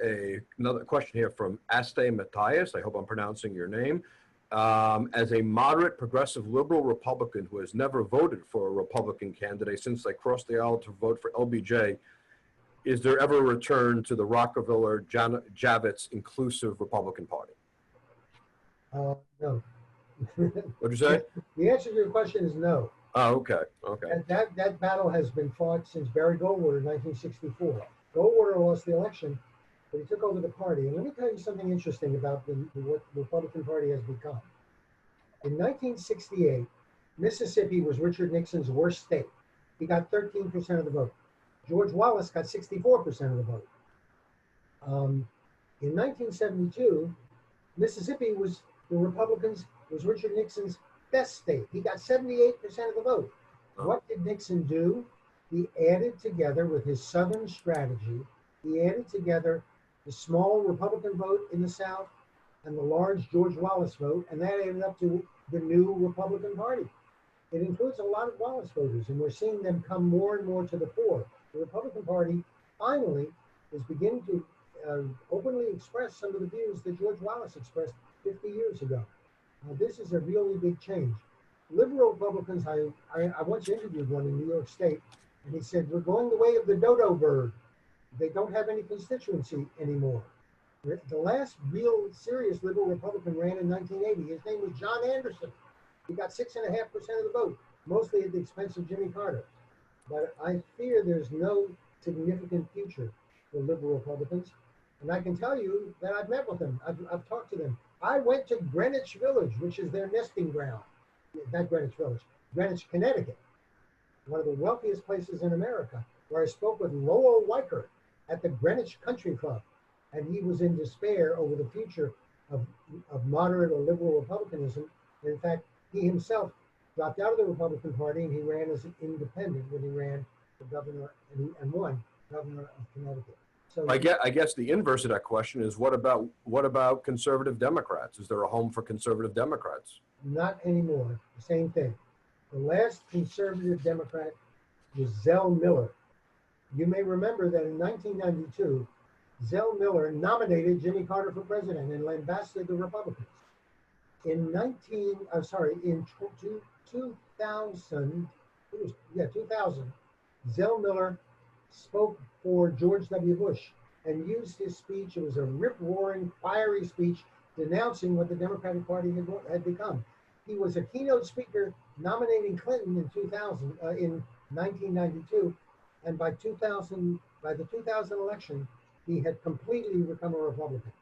another question here from Aste Matthias. I hope I'm pronouncing your name. As a moderate, progressive, liberal Republican who has never voted for a Republican candidate since I crossed the aisle to vote for LBJ, is there ever a return to the Rockefeller-Javits inclusive Republican Party? No. What'd you say? The answer to your question is no. Oh, okay. Okay. That battle has been fought since Barry Goldwater in 1964. Goldwater lost the election, but he took over the party. And let me tell you something interesting about what the Republican Party has become. In 1968, Mississippi was Richard Nixon's worst state. He got 13% of the vote. George Wallace got 64% of the vote. In 1972, Mississippi was Richard Nixon's best state. He got 78% of the vote. What did Nixon do? He added together, with his Southern strategy, he added together the small Republican vote in the South and the large George Wallace vote, and that added up to the new Republican Party. It includes a lot of Wallace voters, and we're seeing them come more and more to the fore. The Republican Party finally is beginning to openly express some of the views that George Wallace expressed 50 years ago. This is a really big change. Liberal Republicans, I once interviewed one in New York State, and he said, we're going the way of the dodo bird. They don't have any constituency anymore. The last real serious liberal Republican ran in 1980. His name was John Anderson. He got 6.5% of the vote, mostly at the expense of Jimmy Carter. But I fear there's no significant future for liberal Republicans. And I can tell you that I've met with them. I've talked to them. I went to Greenwich Village, which is their nesting ground. Not Greenwich Village, Greenwich, Connecticut, one of the wealthiest places in America, where I spoke with Lowell Weicker at the Greenwich Country Club. And he was in despair over the future of moderate or liberal Republicanism. And in fact, he himself dropped out of the Republican Party, and he ran as an independent when he ran for governor and won governor of Connecticut. So I guess the inverse of that question is, what about conservative Democrats? Is there a home for conservative Democrats? Not anymore. The same thing. The last conservative Democrat was Zell Miller. You may remember that in 1992, Zell Miller nominated Jimmy Carter for president and lambasted the Republicans. In 2000, Zell Miller spoke for George W. Bush and used his speech. It was a rip-roaring, fiery speech denouncing what the Democratic Party had become. He was a keynote speaker nominating Clinton in 1992, and by the 2000 election, he had completely become a Republican.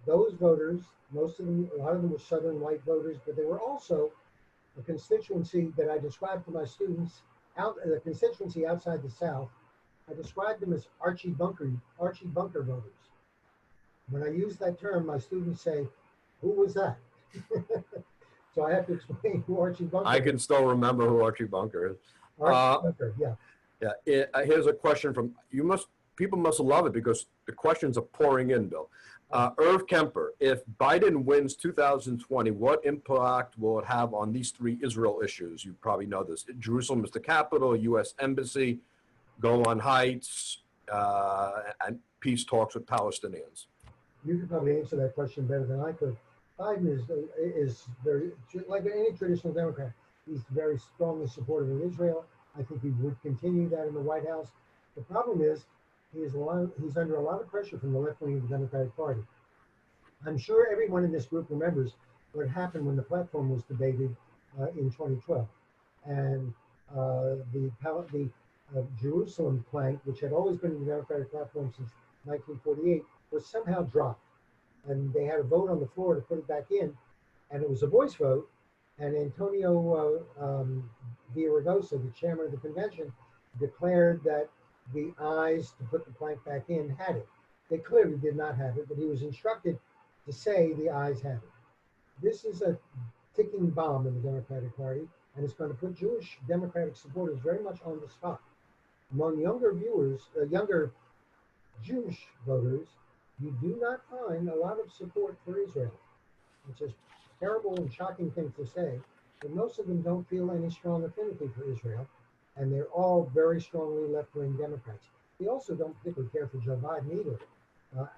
Those voters, a lot of them were Southern white voters, but there were also a constituency that I described to my students, the constituency outside the South. I described them as Archie Bunker voters. When I use that term, my students say, "Who was that?" So I have to explain who Archie Bunker I is. can still remember who Archie Bunker is. Archie Bunker, yeah. Yeah, here's a question from, people must love it because the questions are pouring in, Bill. Irv Kemper, if Biden wins 2020, what impact will it have on these three Israel issues? You probably know this. Jerusalem is the capital, U.S. Embassy, Golan Heights, and peace talks with Palestinians. You could probably answer that question better than I could. Biden is very, like any traditional Democrat, he's very strongly supportive of Israel. I think he would continue that in the White House. The problem is he's under a lot of pressure from the left wing of the Democratic Party. I'm sure everyone in this group remembers what happened when the platform was debated in 2012. And the Jerusalem plank, which had always been in the Democratic platform since 1948, was somehow dropped. And they had a vote on the floor to put it back in, and it was a voice vote. And Antonio Villaraigosa, the chairman of the convention, declared that the ayes to put the plank back in had it. They clearly did not have it, but he was instructed to say the ayes had it. This is a ticking bomb in the Democratic Party, and it's going to put Jewish Democratic supporters very much on the spot. Among younger Jewish voters, you do not find a lot of support for Israel. It's a terrible and shocking thing to say, but most of them don't feel any strong affinity for Israel, and they're all very strongly left-wing Democrats. They also don't particularly care for Joe Biden either.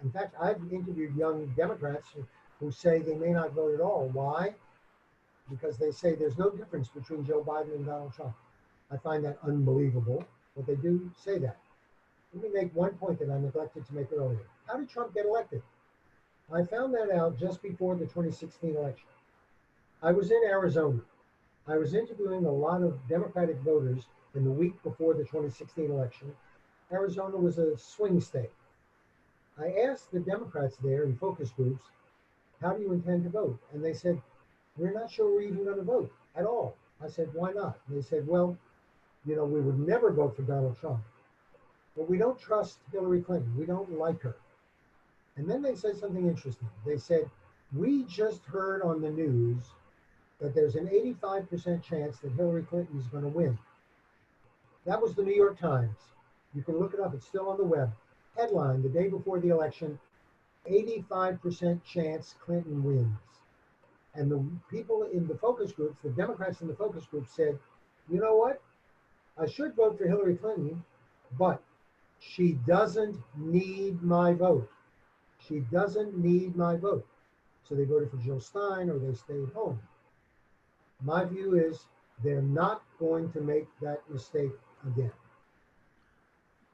In fact, I've interviewed young Democrats who say they may not vote at all. Why? Because they say there's no difference between Joe Biden and Donald Trump. I find that unbelievable, but they do say that. Let me make one point that I neglected to make earlier. How did Trump get elected? I found that out just before the 2016 election. I was in Arizona. I was interviewing a lot of Democratic voters in the week before the 2016 election. Arizona was a swing state. I asked the Democrats there in focus groups, how do you intend to vote? And they said, we're not sure we're even going to vote at all. I said, why not? And they said, well, we would never vote for Donald Trump, but we don't trust Hillary Clinton. We don't like her. And then they said something interesting. They said, we just heard on the news that there's an 85% chance that Hillary Clinton is going to win. That was the New York Times. You can look it up. It's still on the web. Headline, the day before the election, 85% chance Clinton wins. And the people in the focus groups, the Democrats in the focus group said, you know what? I should vote for Hillary Clinton, but she doesn't need my vote. She doesn't need my vote. So they voted for Jill Stein or they stayed home. My view is they're not going to make that mistake again.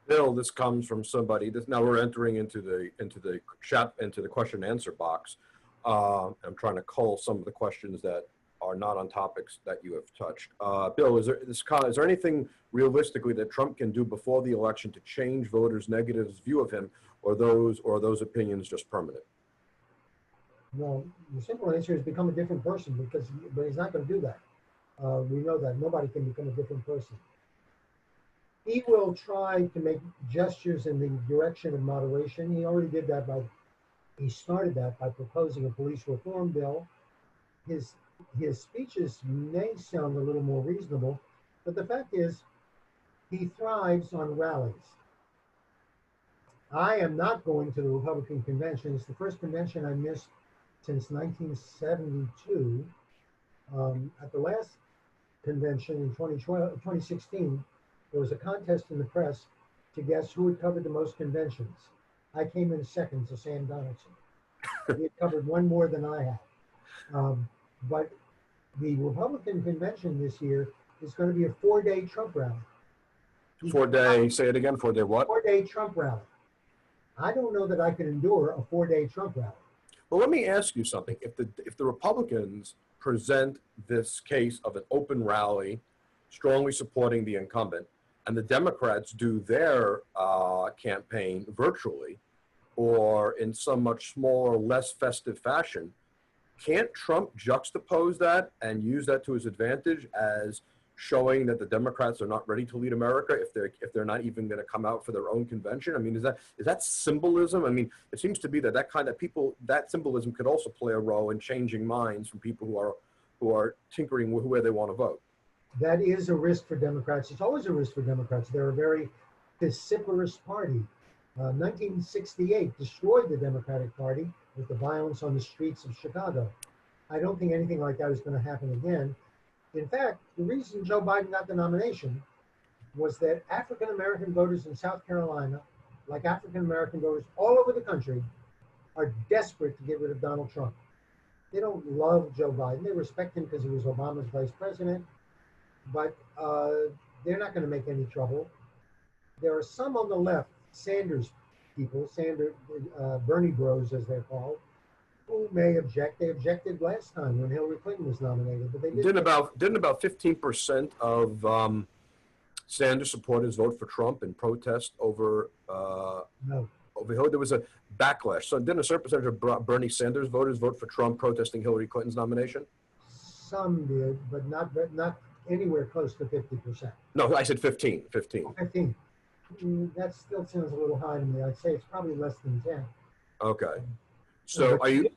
Bill, this comes from somebody. Now we're entering into the question and answer box. I'm trying to cull some of the questions that are not on topics that you have touched. Bill, is there anything realistically that Trump can do before the election to change voters' negative view of him, or those opinions just permanent? Well, the simple answer is become a different person, but he's not going to do that. We know that nobody can become a different person. He will try to make gestures in the direction of moderation. He already did that he started that by proposing a police reform bill. His speeches may sound a little more reasonable, but the fact is he thrives on rallies. I am not going to the Republican convention. It's the first convention I missed since 1972. At the last convention in 2016, there was a contest in the press to guess who had covered the most conventions. I came in second to Sam Donaldson. He had covered one more than I had. But the Republican convention this year is going to be a 4-day Trump rally. Say it again, 4-day what? 4-day Trump rally. I don't know that I can endure a 4-day Trump rally. Well, let me ask you something. If the Republicans present this case of an open rally, strongly supporting the incumbent, and the Democrats do their campaign virtually or in some much smaller, less festive fashion, can't Trump juxtapose that and use that to his advantage as showing that the Democrats are not ready to lead America if they're not even going to come out for their own convention? I mean, is that symbolism? I mean, it seems to be that symbolism could also play a role in changing minds from people who are tinkering with where they want to vote. That is a risk for Democrats. It's always a risk for Democrats. They're a very vociferous party. 1968 destroyed the Democratic Party with the violence on the streets of Chicago. I don't think anything like that is going to happen again. In fact, the reason Joe Biden got the nomination was that African American voters in South Carolina, like African American voters all over the country, are desperate to get rid of Donald Trump. They don't love Joe Biden. They respect him because he was Obama's vice president, but they're not going to make any trouble. There are some on the left, Sanders people, Bernie bros as they're called, who may object. They objected last time when Hillary Clinton was nominated, but they didn't about 15% of Sanders supporters vote for Trump in protest over no. over there was a backlash. So didn't a certain percentage of Bernie Sanders voters vote for Trump protesting Hillary Clinton's nomination? Some did, but not anywhere close to 50%. No, I said 15. 15. Oh, 15. That still sounds a little high to me. I'd say it's probably less than 10. Okay. So are you...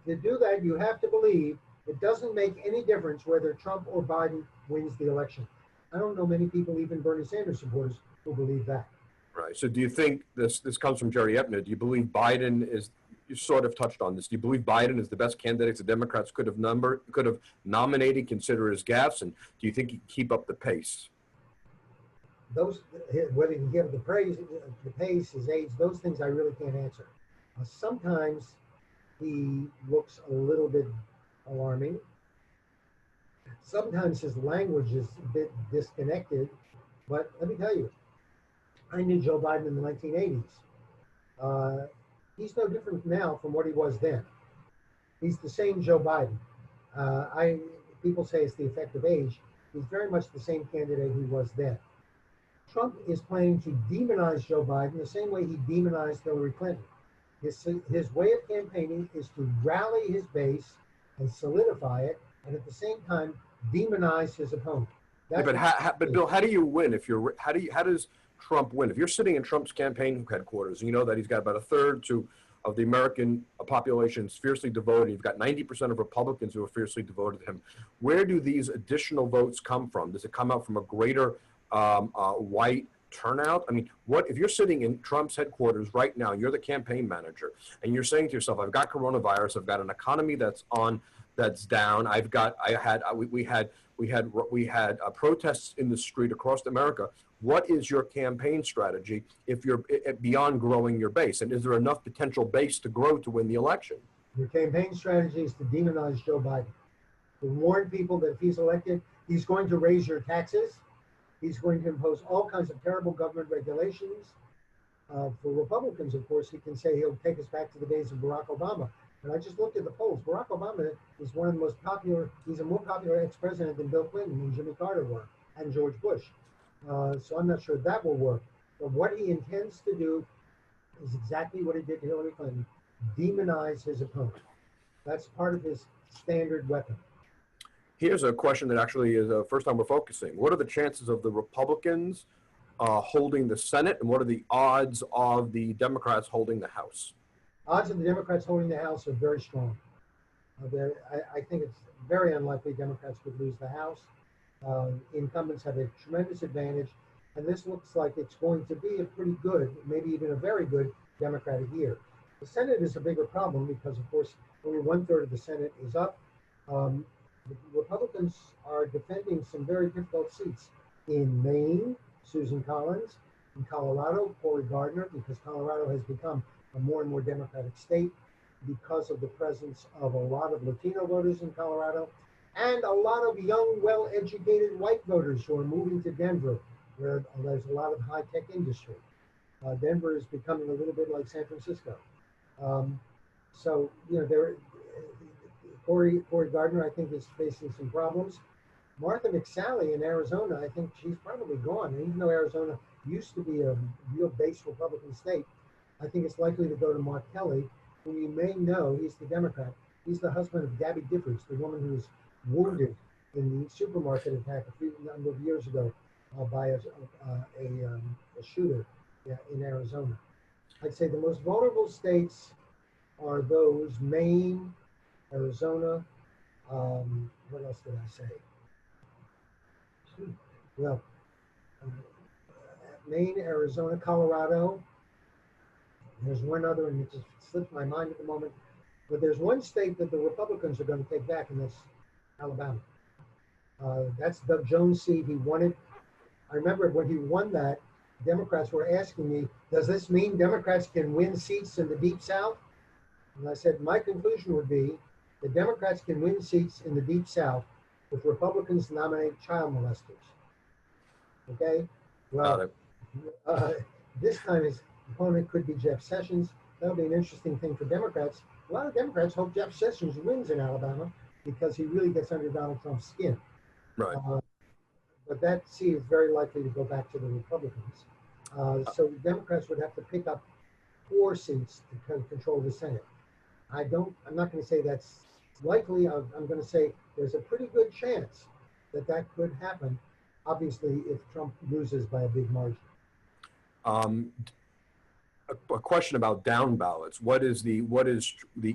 To do that, you have to believe it doesn't make any difference whether Trump or Biden wins the election. I don't know many people, even Bernie Sanders supporters, who believe that. Right. So do you think this comes from Jerry Epner? Do you believe Biden is, you sort of touched on this, do you believe Biden is the best candidate the Democrats could have nominated, consider his gaffes, and do you think he can keep up the pace? Those, whether he can give the pace, his age, those things I really can't answer. Sometimes he looks a little bit alarming. Sometimes his language is a bit disconnected, but let me tell you, I knew Joe Biden in the 1980s. He's no different now from what he was then. He's the same Joe Biden. People say it's the effect of age. He's very much the same candidate he was then. Trump is planning to demonize Joe Biden the same way he demonized Hillary Clinton. His way of campaigning is to rally his base and solidify it, and at the same time demonize his opponent. But Bill, how do you win if you're? How does Trump win if you're sitting in Trump's campaign headquarters and you know that he's got about a third of the American population is fiercely devoted? You've got 90% of Republicans who are fiercely devoted to him. Where do these additional votes come from? Does it come out from a greater white turnout? I mean, what if you're sitting in Trump's headquarters right now, you're the campaign manager, and you're saying to yourself, I've got coronavirus, I've got an economy that's down, we had protests in the street across America. What is your campaign strategy if you're beyond growing your base? And is there enough potential base to grow to win the election? Your campaign strategy is to demonize Joe Biden, to warn people that if he's elected, he's going to raise your taxes. He's going to impose all kinds of terrible government regulations. For Republicans, of course, he can say he'll take us back to the days of Barack Obama. And I just looked at the polls. Barack Obama is one of the most popular, he's a more popular ex-president than Bill Clinton and Jimmy Carter were, and George Bush. So I'm not sure that will work. But what he intends to do is exactly what he did to Hillary Clinton, demonize his opponent. That's part of his standard weapon. Here's a question that actually is the first time we're focusing. What are the chances of the Republicans holding the Senate, and what are the odds of the Democrats holding the House? Odds of the Democrats holding the House are very strong. I think it's very unlikely Democrats would lose the House. Incumbents have a tremendous advantage, and this looks like it's going to be a pretty good, maybe even a very good Democratic year. The Senate is a bigger problem because, of course, only 1/3 of the Senate is up. The Republicans are defending some very difficult seats in Maine, Susan Collins, in Colorado, Cory Gardner, because Colorado has become a more and more Democratic state because of the presence of a lot of Latino voters in Colorado and a lot of young, well-educated white voters who are moving to Denver, where there's a lot of high-tech industry. Denver is becoming a little bit like San Francisco. So, you know, Cory Gardner, I think, is facing some problems. Martha McSally in Arizona, I think she's probably gone. And even though Arizona used to be a real base Republican state, I think it's likely to go to Mark Kelly, who you may know, he's the Democrat. He's the husband of Gabby Giffords, the woman who was wounded in the supermarket attack a number of years ago by a shooter in Arizona. I'd say the most vulnerable states are those: Maine, Arizona, What else did I say? Well, uh, Maine, Arizona, Colorado. There's one other, and it just slipped my mind at the moment. But there's one state that the Republicans are going to take back, and that's Alabama. That's Doug Jones' seat. He won it. I remember when he won that, Democrats were asking me, does this mean Democrats can win seats in the Deep South? And I said, my conclusion would be that Democrats can win seats in the Deep South if Republicans nominate child molesters. Okay? Got Well, it. this time his opponent could be Jeff Sessions. That'll be an interesting thing for Democrats. A lot of Democrats hope Jeff Sessions wins in Alabama because he really gets under Donald Trump's skin. Right. But that seat is very likely to go back to the Republicans. So the Democrats would have to pick up 4 seats to control the Senate. I'm not going to say that's likely. I'm going to say there's a pretty good chance that that could happen, obviously, if Trump loses by a big margin. A question about down ballots. What is the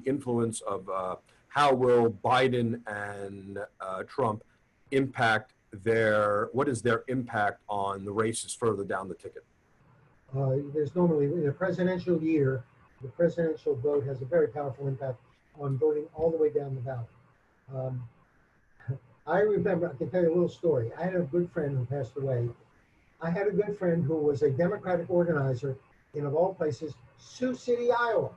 influence of how will Biden and Trump impact what is their impact on the races further down the ticket? There's normally, in a presidential year, the presidential vote has a very powerful impact on voting all the way down the ballot. I remember, I can tell you a little story. I had a good friend who passed away. I had a good friend who was a Democratic organizer in, of all places, Sioux City, Iowa.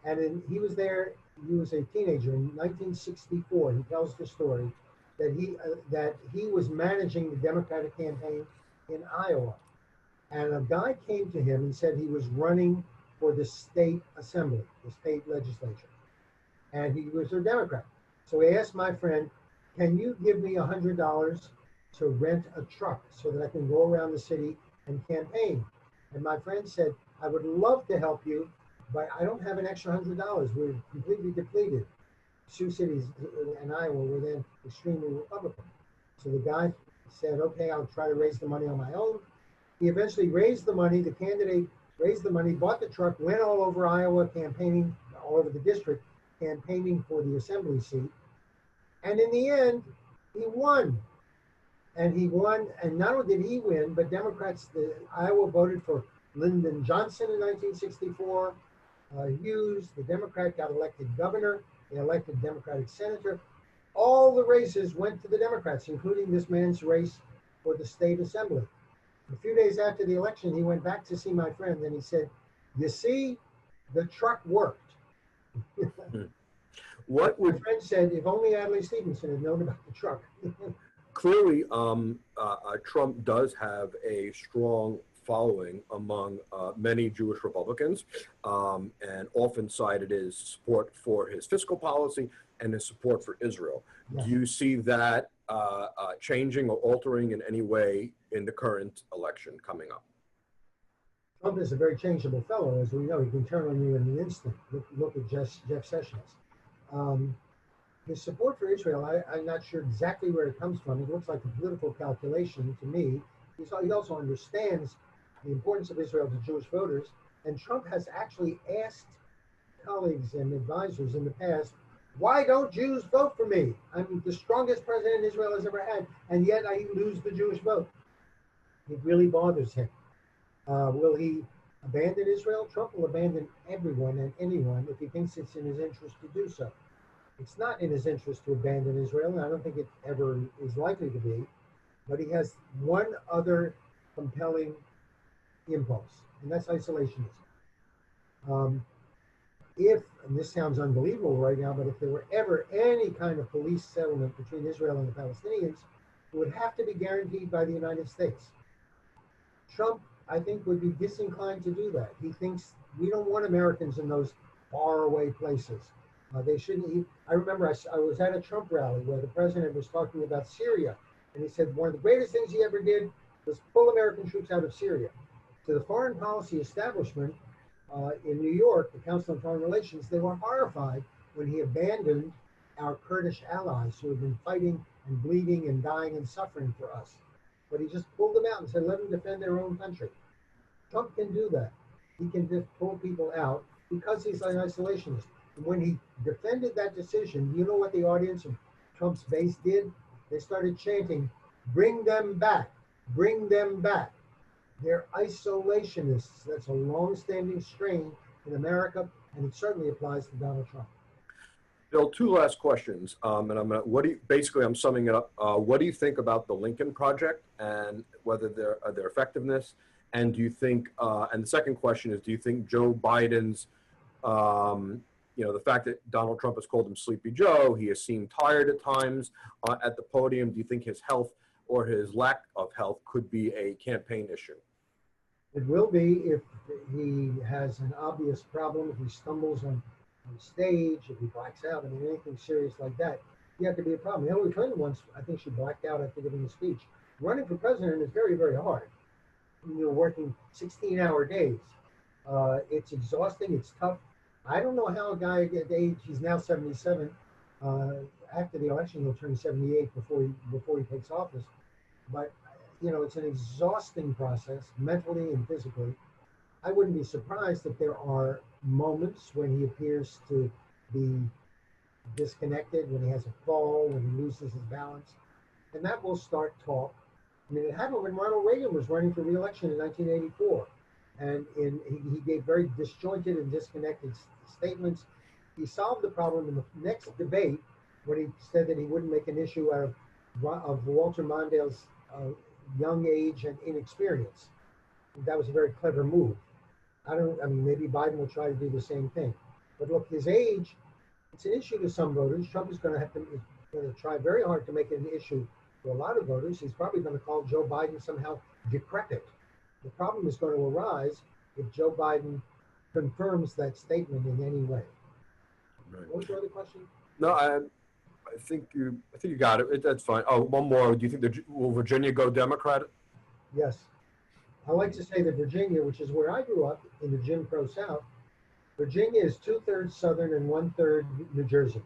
And he was there, he was a teenager in 1964. He tells the story that he was managing the Democratic campaign in Iowa. And a guy came to him and said he was running for the state assembly, the state legislature. And he was a Democrat. So he asked my friend, can you give me $100 to rent a truck so that I can go around the city and campaign? And my friend said, I would love to help you, but I don't have an extra $100. We're completely depleted. Sioux City and Iowa were then extremely Republican. So the guy said, okay, I'll try to raise the money on my own. He eventually raised the money. The candidate raised the money, bought the truck, went all over Iowa campaigning, all over the district, campaigning for the assembly seat. And in the end, he won. And he won, and not only did he win, but Democrats, Iowa voted for Lyndon Johnson in 1964. Hughes, the Democrat, got elected governor. They elected Democratic senator. All the races went to the Democrats, including this man's race for the state assembly. A few days after the election, he went back to see my friend, and he said, you see, the truck worked. What would my friend said, if only Adlai Stevenson had known about the truck. Clearly, Trump does have a strong following among many Jewish Republicans, and often cited his support for his fiscal policy and his support for Israel. Yes. Do you see that changing or altering in any way in the current election coming up? Trump is a very changeable fellow, as we know. He can turn on you in an instant. Look at Jeff Sessions. His support for Israel, I'm not sure exactly where it comes from. It looks like a political calculation to me. He also understands the importance of Israel to Jewish voters. And Trump has actually asked colleagues and advisors in the past, why don't Jews vote for me? I'm the strongest president Israel has ever had, and yet I lose the Jewish vote. It really bothers him. Will he abandon Israel? Trump will abandon everyone and anyone if he thinks it's in his interest to do so. It's not in his interest to abandon Israel, and I don't think it ever is likely to be. But he has one other compelling impulse, and that's isolationism. And this sounds unbelievable right now, but if there were ever any kind of police settlement between Israel and the Palestinians, it would have to be guaranteed by the United States. Trump, I think, would be disinclined to do that. He thinks we don't want Americans in those faraway places. They shouldn't. I remember I was at a Trump rally where the president was talking about Syria, and he said one of the greatest things he ever did was pull American troops out of Syria. To the foreign policy establishment in New York, the Council on Foreign Relations, they were horrified when he abandoned our Kurdish allies who had been fighting and bleeding and dying and suffering for us. But he just pulled them out and said, let them defend their own country. Trump can do that. He can just pull people out because he's an isolationist. When he defended that decision, you know what the audience of Trump's base did? They started chanting, "Bring them back, bring them back." They're isolationists. That's a long-standing strain in America, and it certainly applies to Donald Trump. Bill, two last questions, and basically I'm summing it up. What do you think about the Lincoln Project and whether their effectiveness? And do you think, and the second question is, do you think Joe Biden's, the fact that Donald Trump has called him Sleepy Joe, he has seemed tired at times at the podium. Do you think his health or his lack of health could be a campaign issue? It will be if he has an obvious problem, if he stumbles on stage, if he blacks out. I mean, anything serious like that, he had to be a problem. Hillary Clinton once, I think she blacked out after giving a speech. Running for president is very, very hard. Working 16-hour days. It's exhausting. It's tough. I don't know how a guy at age, he's now 77. After the election, he'll turn 78 before he takes office. But it's an exhausting process, mentally and physically. I wouldn't be surprised if there are moments when he appears to be disconnected, when he has a fall, when he loses his balance, and that will start talk. I mean, it happened when Ronald Reagan was running for re-election in 1984, and he gave very disjointed and disconnected statements. He solved the problem in the next debate when he said that he wouldn't make an issue out of Walter Mondale's young age and inexperience. That was a very clever move. Maybe Biden will try to do the same thing. But look, his age, it's an issue to some voters. Trump is going to try very hard to make it an issue to a lot of voters. He's probably going to call Joe Biden somehow decrepit. The problem is going to arise if Joe Biden confirms that statement in any way. Right. What was your other question? No, I think you got it. That's fine. Oh, one more. Do you think will Virginia go Democrat? Yes. I like to say that Virginia, which is where I grew up in the Jim Crow South, Virginia is 2/3 Southern and 1/3 New Jersey.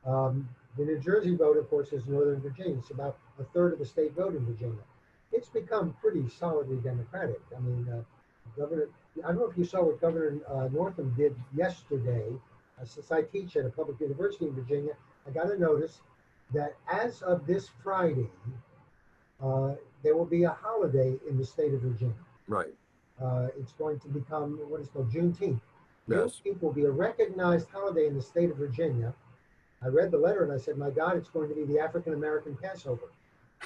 The New Jersey vote, of course, is Northern Virginia. It's about 1/3 of the state vote in Virginia. It's become pretty solidly Democratic. I mean, I don't know if you saw what Governor Northam did yesterday. Since I teach at a public university in Virginia, I got a notice that as of this Friday, there will be a holiday in the state of Virginia. Right. It's going to become what is called Juneteenth. Yes. Juneteenth will be a recognized holiday in the state of Virginia. I read the letter and I said, my God, it's going to be the African-American Passover,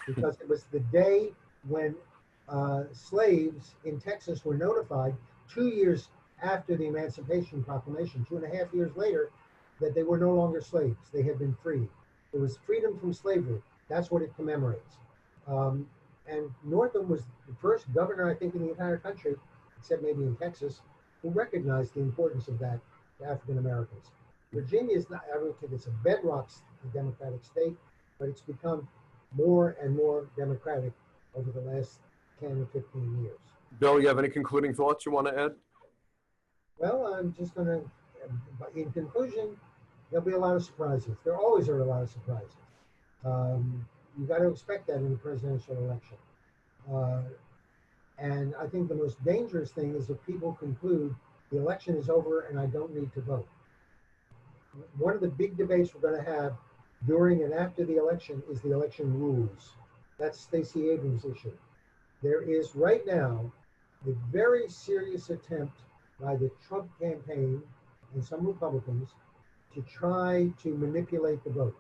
because it was the day when slaves in Texas were notified 2 years after the Emancipation Proclamation, 2.5 years later, that they were no longer slaves. They had been freed. It was freedom from slavery. That's what it commemorates. And Northam was the first governor, I think, in the entire country, except maybe in Texas, who recognized the importance of that to African Americans. Virginia is not, I don't think it's a bedrock Democratic state, but it's become more and more Democratic over the last 10 or 15 years. Bill, you have any concluding thoughts you want to add? Well, I'm just going to, in conclusion, there'll be a lot of surprises. There always are a lot of surprises. You got to expect that in a presidential election. And I think the most dangerous thing is if people conclude the election is over and I don't need to vote. One of the big debates we're going to have during and after the election is the election rules. That's Stacey Abrams' issue. There is right now a very serious attempt by the Trump campaign and some Republicans to try to manipulate the vote,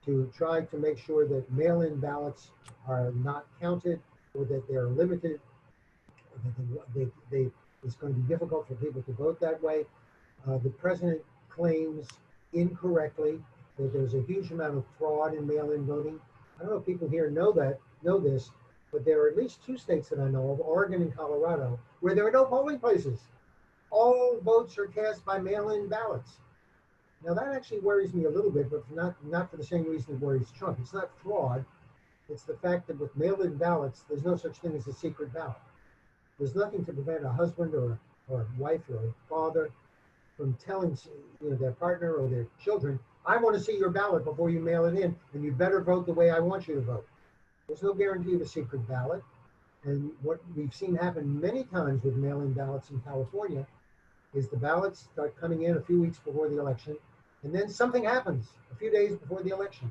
to try to make sure that mail-in ballots are not counted or that they're limited, or that it's going to be difficult for people to vote that way. The president claims incorrectly that there's a huge amount of fraud in mail-in voting. I don't know if people here know this, but there are at least 2 states that I know of, Oregon and Colorado, where there are no polling places. All votes are cast by mail-in ballots. Now that actually worries me a little bit, but not for the same reason it worries Trump. It's not fraud. It's the fact that with mail-in ballots, there's no such thing as a secret ballot. There's nothing to prevent a husband or a wife or a father from telling their partner or their children, I want to see your ballot before you mail it in, and you better vote the way I want you to vote. There's no guarantee of a secret ballot. And what we've seen happen many times with mail-in ballots in California is the ballots start coming in a few weeks before the election, and then something happens a few days before the election.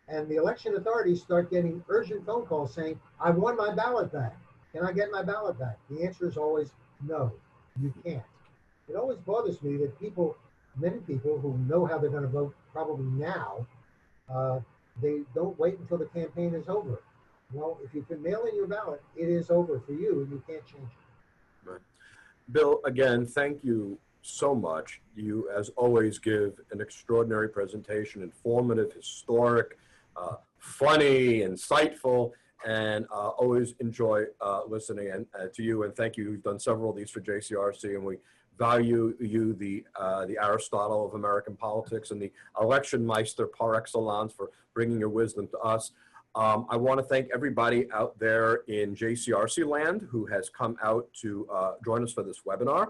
And the election authorities start getting urgent phone calls saying, I want my ballot back. Can I get my ballot back? The answer is always no, you can't. It always bothers me that people, many people who know how they're going to vote probably now, they don't wait until the campaign is over. Well, if you can mail in your ballot, it is over for you and you can't change it. Right. Bill, again, thank you so much. You, as always, give an extraordinary presentation, informative, historic, funny, insightful, and always enjoy listening to you. And thank you. You've done several of these for JCRC, and we value you, the Aristotle of American politics and the election meister par excellence, for bringing your wisdom to us. I want to thank everybody out there in JCRC land who has come out to join us for this webinar.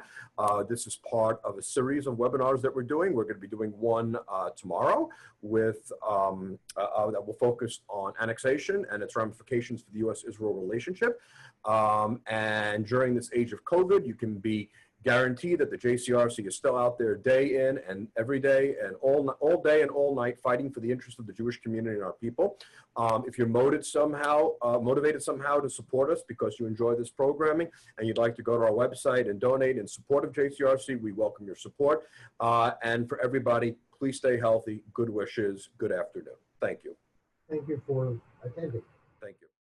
This is part of a series of webinars that we're doing. We're going to be doing one tomorrow with that will focus on annexation and its ramifications for the U.S.-Israel relationship. And during this age of COVID, you can be guarantee that the JCRC is still out there day in and every day and all day and all night fighting for the interest of the Jewish community and our people. If you're motivated somehow to support us because you enjoy this programming and you'd like to go to our website and donate in support of JCRC, we welcome your support. And for everybody, please stay healthy. Good wishes. Good afternoon. Thank you. Thank you for attending.